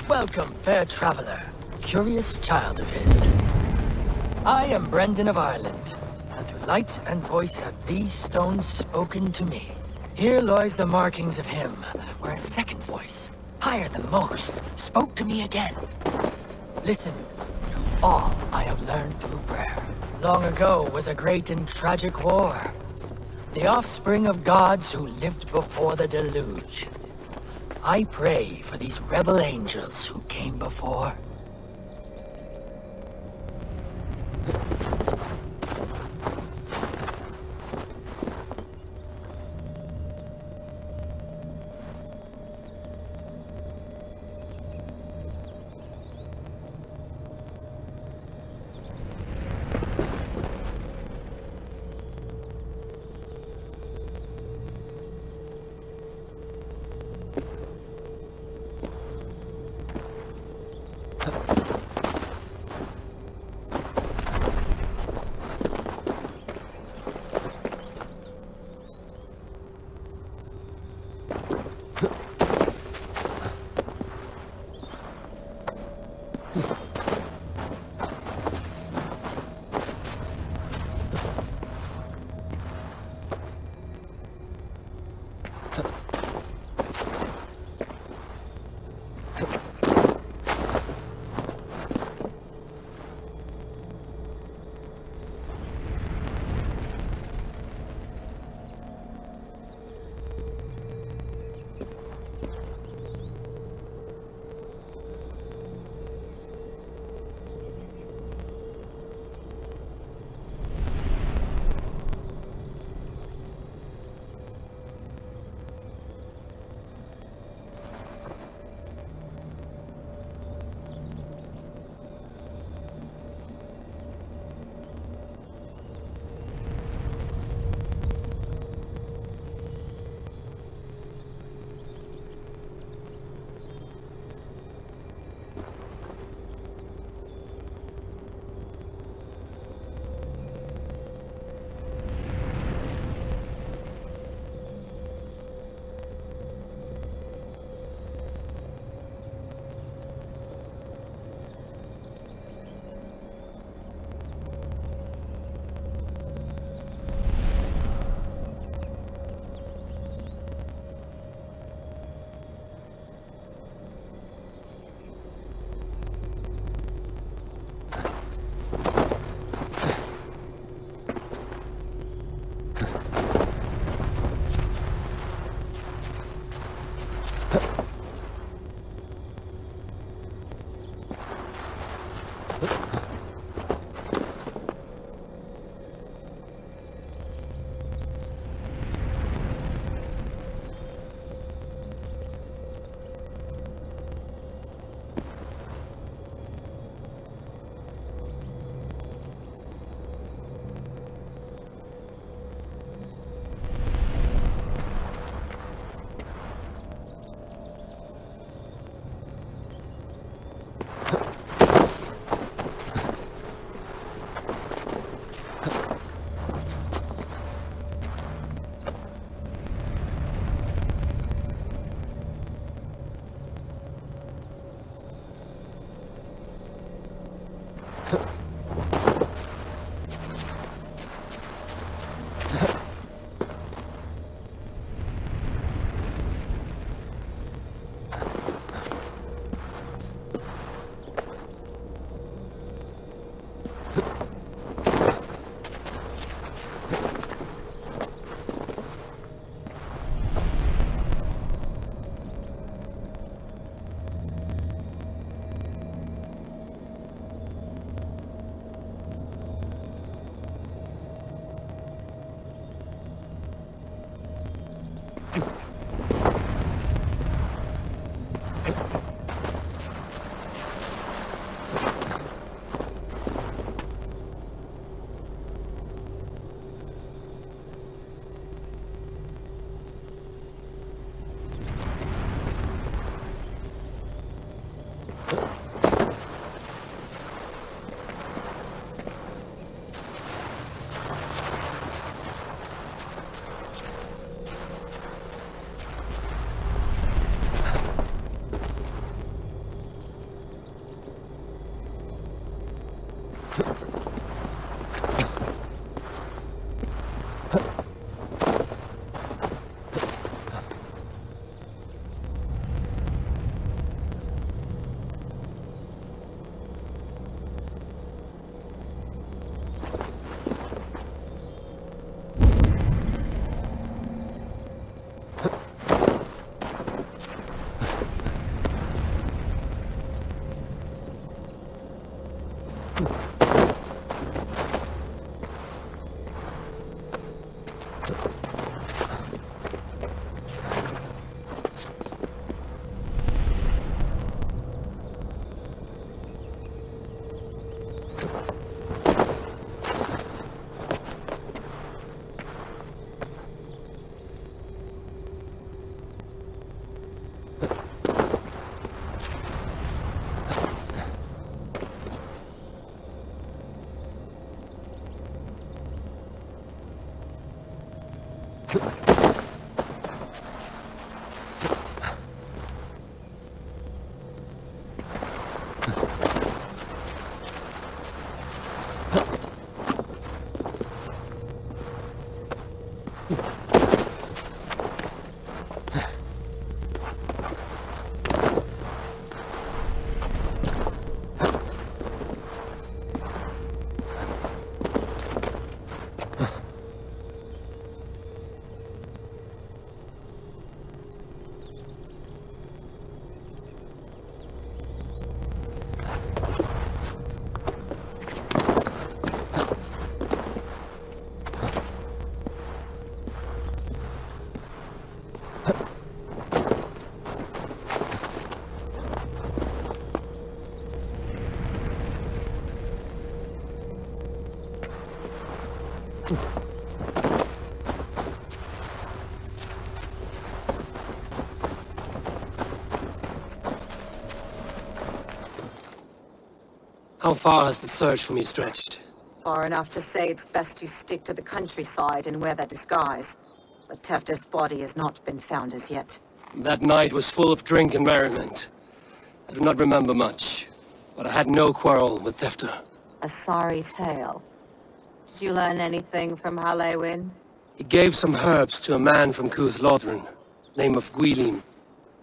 Welcome, fair traveler, curious child of his. I am Brendan of Ireland, and through light and voice have these stones spoken to me. Here lies the markings of him, where a second voice, higher than most, spoke to me again. Listen to all I have learned through prayer. Long ago was a great and tragic war. The offspring of gods who lived before the deluge. I pray for these rebel angels who came before. How far has the search for me stretched? Far enough to say it's best you stick to the countryside and wear that disguise. But Tefter's body has not been found as yet. That night was full of drink and merriment. I do not remember much, but I had no quarrel with Tefter. A sorry tale. Did you learn anything from Halewin? He gave some herbs to a man from Cuth Lodren, name of Gwylim.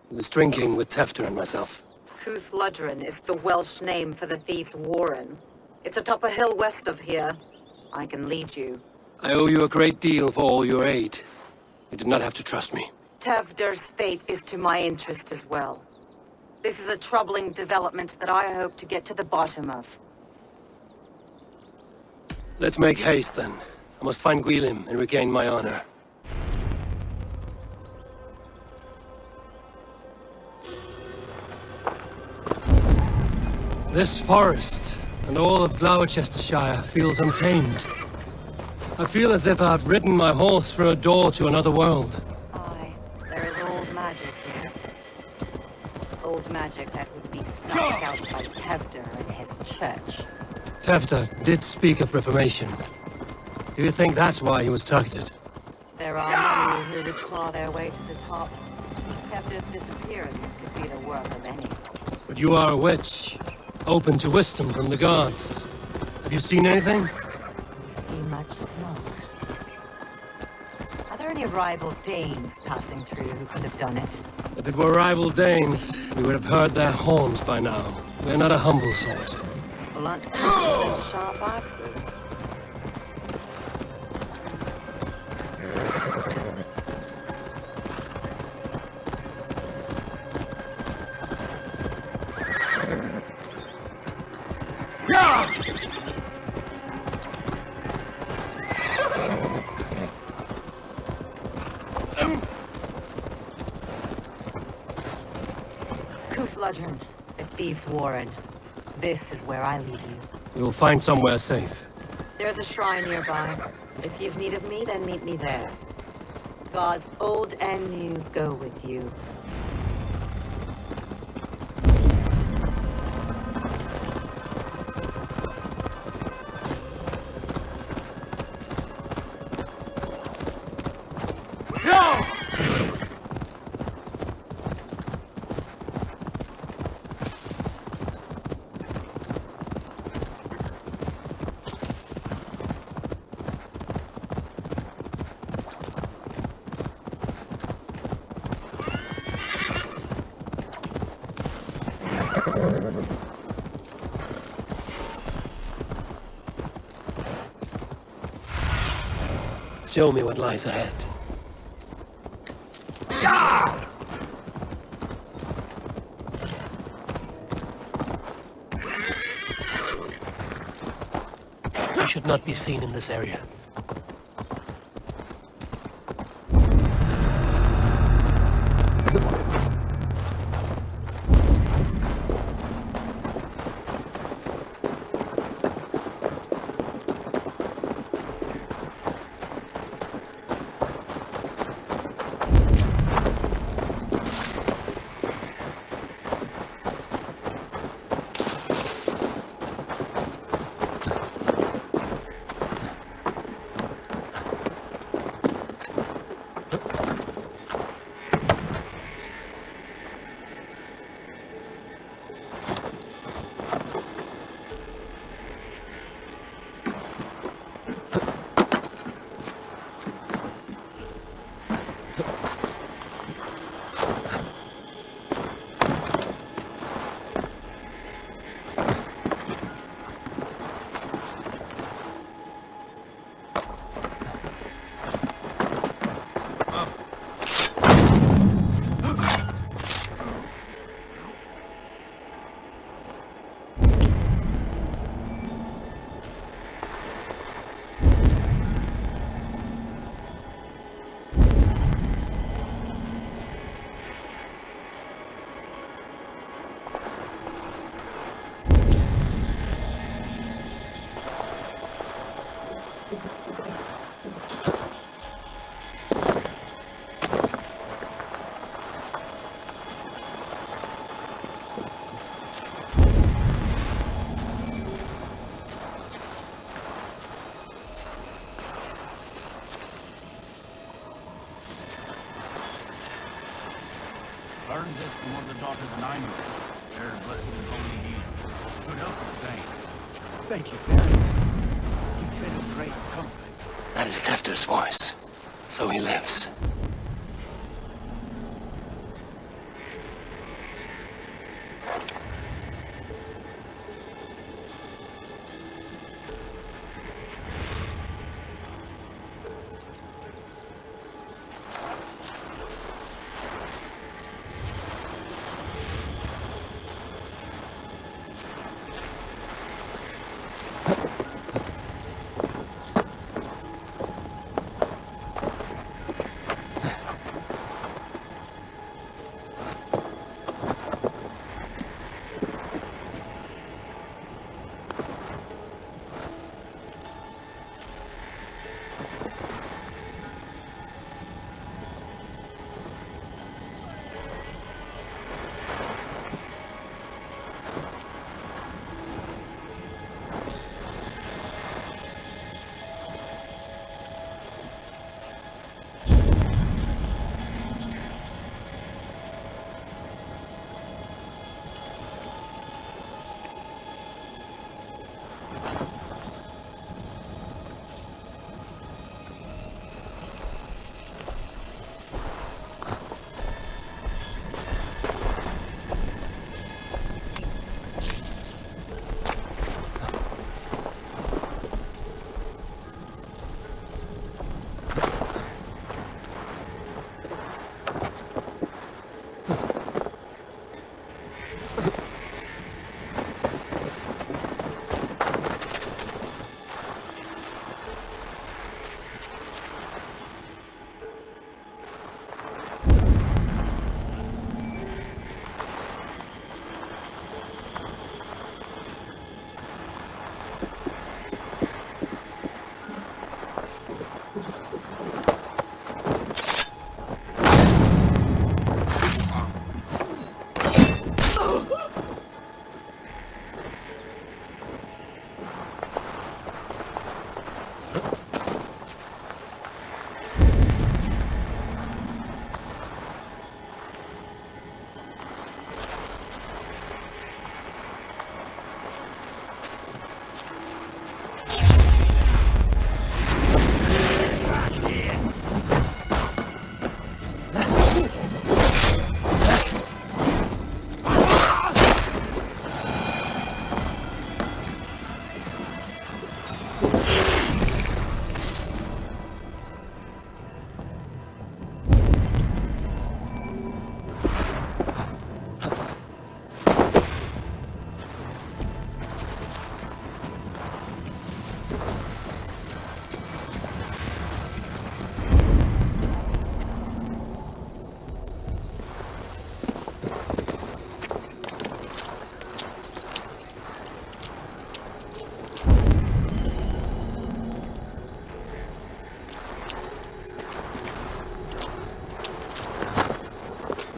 He was drinking with Tefter and myself. Cuth Lodren is the Welsh name for the thieves' warren. It's atop a hill west of here. I can lead you. I owe you a great deal for all your aid. You did not have to trust me. Tefder's fate is to my interest as well. This is a troubling development that I hope to get to the bottom of. Let's make haste, then. I must find Gwylim and regain my honor. This forest, and all of Gloucestershire, feels untamed. I feel as if I've ridden my horse through a door to another world. Aye, there is old magic here. Old magic that would be snuffed out by Tefder and his church. Tefter did speak of reformation. Do you think that's why he was targeted? There are many who would claw their way to the top. Tefder's disappearance could be the work of any. But you are a witch, open to wisdom from the gods. Have you seen anything? See much smoke. Are there any rival Danes passing through who could have done it? If it were rival Danes, we would have heard their horns by now. We're not a humble sort. Blunt tools and sharp axes. Cuth Lodren, the thieves' warren. This is where I lead you. We will find somewhere safe. There's a shrine nearby. If you've need of me, then meet me there. Gods old and new go with you. Show me what lies ahead. I should not be seen in this area. Learned this from one of the daughters and I knew it. Their blessing is only needed. Good help, thanks. Thank you, Barry. You've been a great comfort. That is Tefter's voice. So he lives.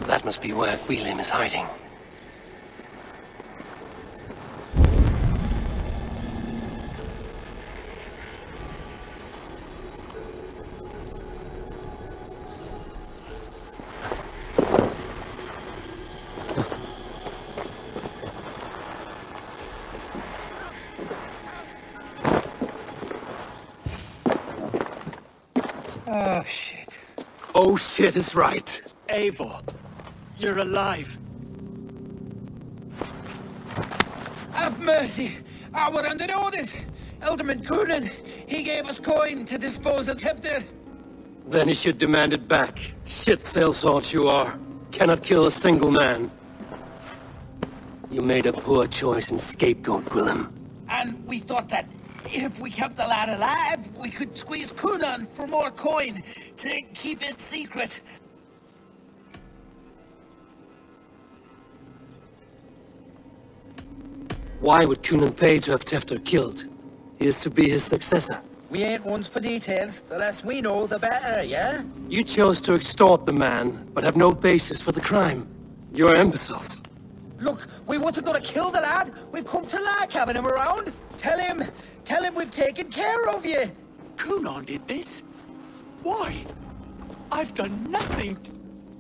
That must be where William is hiding. Oh, shit. Oh, shit is right. Eivor, you're alive. Have mercy. I were under orders. Alderman Coonan, he gave us coin to dispose of Tefter. Then he should demand it back. Shit sellsword you are. Cannot kill a single man. You made a poor choice in scapegoat, Gwillem. And we thought that if we kept the lad alive, we could squeeze Coonan for more coin to keep it secret. Why would Coonan pay to have Tefter killed? He is to be his successor. We ain't ones for details. The less we know, the better, yeah? You chose to extort the man, but have no basis for the crime. You're imbeciles. Look, we wasn't gonna kill the lad. We've come to like having him around. Tell him we've taken care of you. Coonan did this? Why? I've done nothing.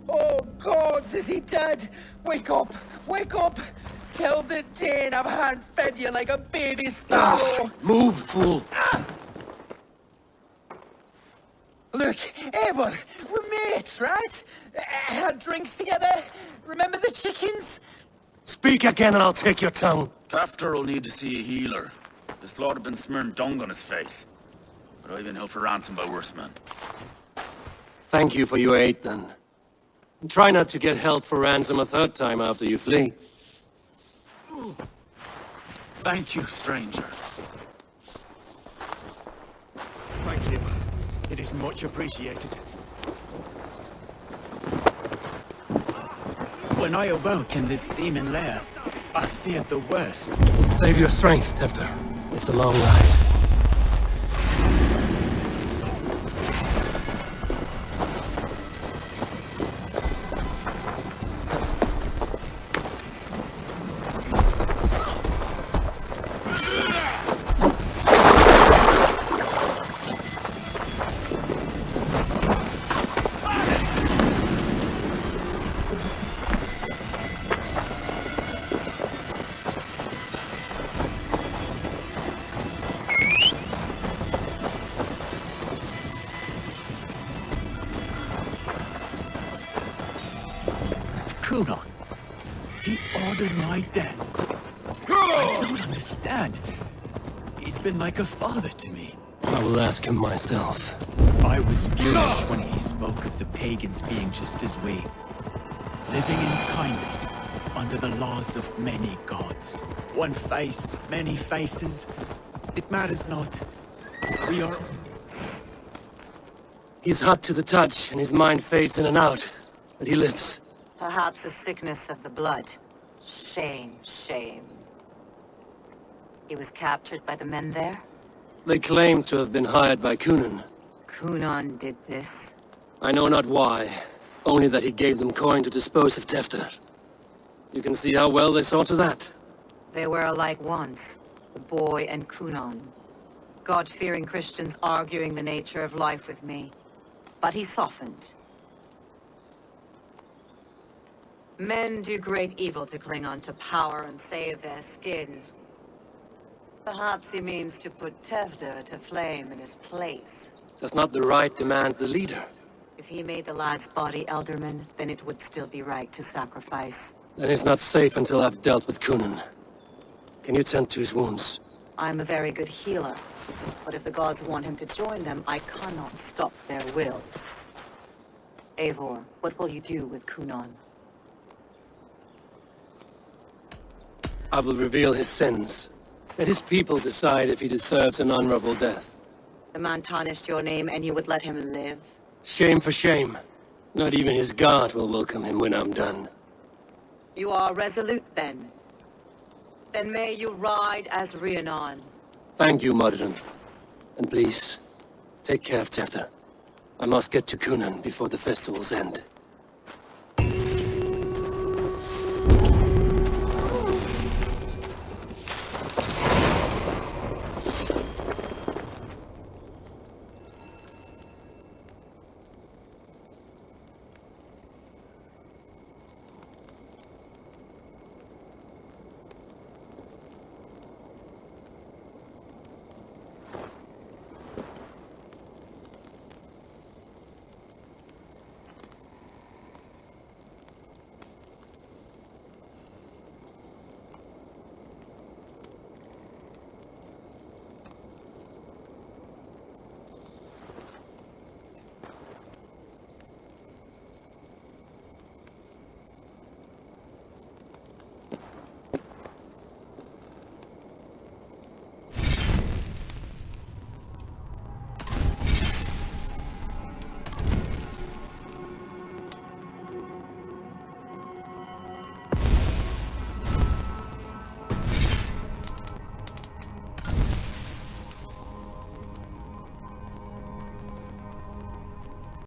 Oh, gods, is he dead? Wake up! Wake up! Tell the Dane I've hand-fed you like a baby sparrow! Move, fool! Look, Eivor, we're mates, right? Had drinks together. Remember the chickens? Speak again and I'll take your tongue. Tafter will need to see a healer. This lord have been smearing dung on his face. But I've been held for ransom by worse men. Thank you for your aid, then. And try not to get held for ransom a third time after you flee. Thank you, stranger. Thank you. It is much appreciated. When I awoke in this demon lair, I feared the worst. Save your strength, Tefter. It's a long ride. Kunon. He ordered my death. I don't understand. He's been like a father to me. I will ask him myself. I was furious when he spoke of the pagans being just as we. Living in kindness, under the laws of many gods. One face, many faces. It matters not. We are... He's hot to the touch, and his mind fades in and out. But he lives. Perhaps a sickness of the blood. Shame, shame. He was captured by the men there? They claim to have been hired by Kunon. Kunon did this? I know not why. Only that he gave them coin to dispose of Tefter. You can see how well they saw to that. They were alike once, the boy and Kunon. God-fearing Christians arguing the nature of life with me. But he softened. Men do great evil to cling on to power and save their skin. Perhaps he means to put Tefter to flame in his place. Does not the right demand the leader? If he made the lad's body Elderman, then it would still be right to sacrifice. Then he's not safe until I've dealt with Kunon. Can you tend to his wounds? I'm a very good healer, but if the gods want him to join them, I cannot stop their will. Eivor, what will you do with Kunon? I will reveal his sins. Let his people decide if he deserves an honorable death. The man tarnished your name and you would let him live? Shame for shame. Not even his god will welcome him when I'm done. You are resolute then. Then may you ride as Rhiannon. Thank you, Modern. And please, take care of Tefter. I must get to Kunon before the festivals end.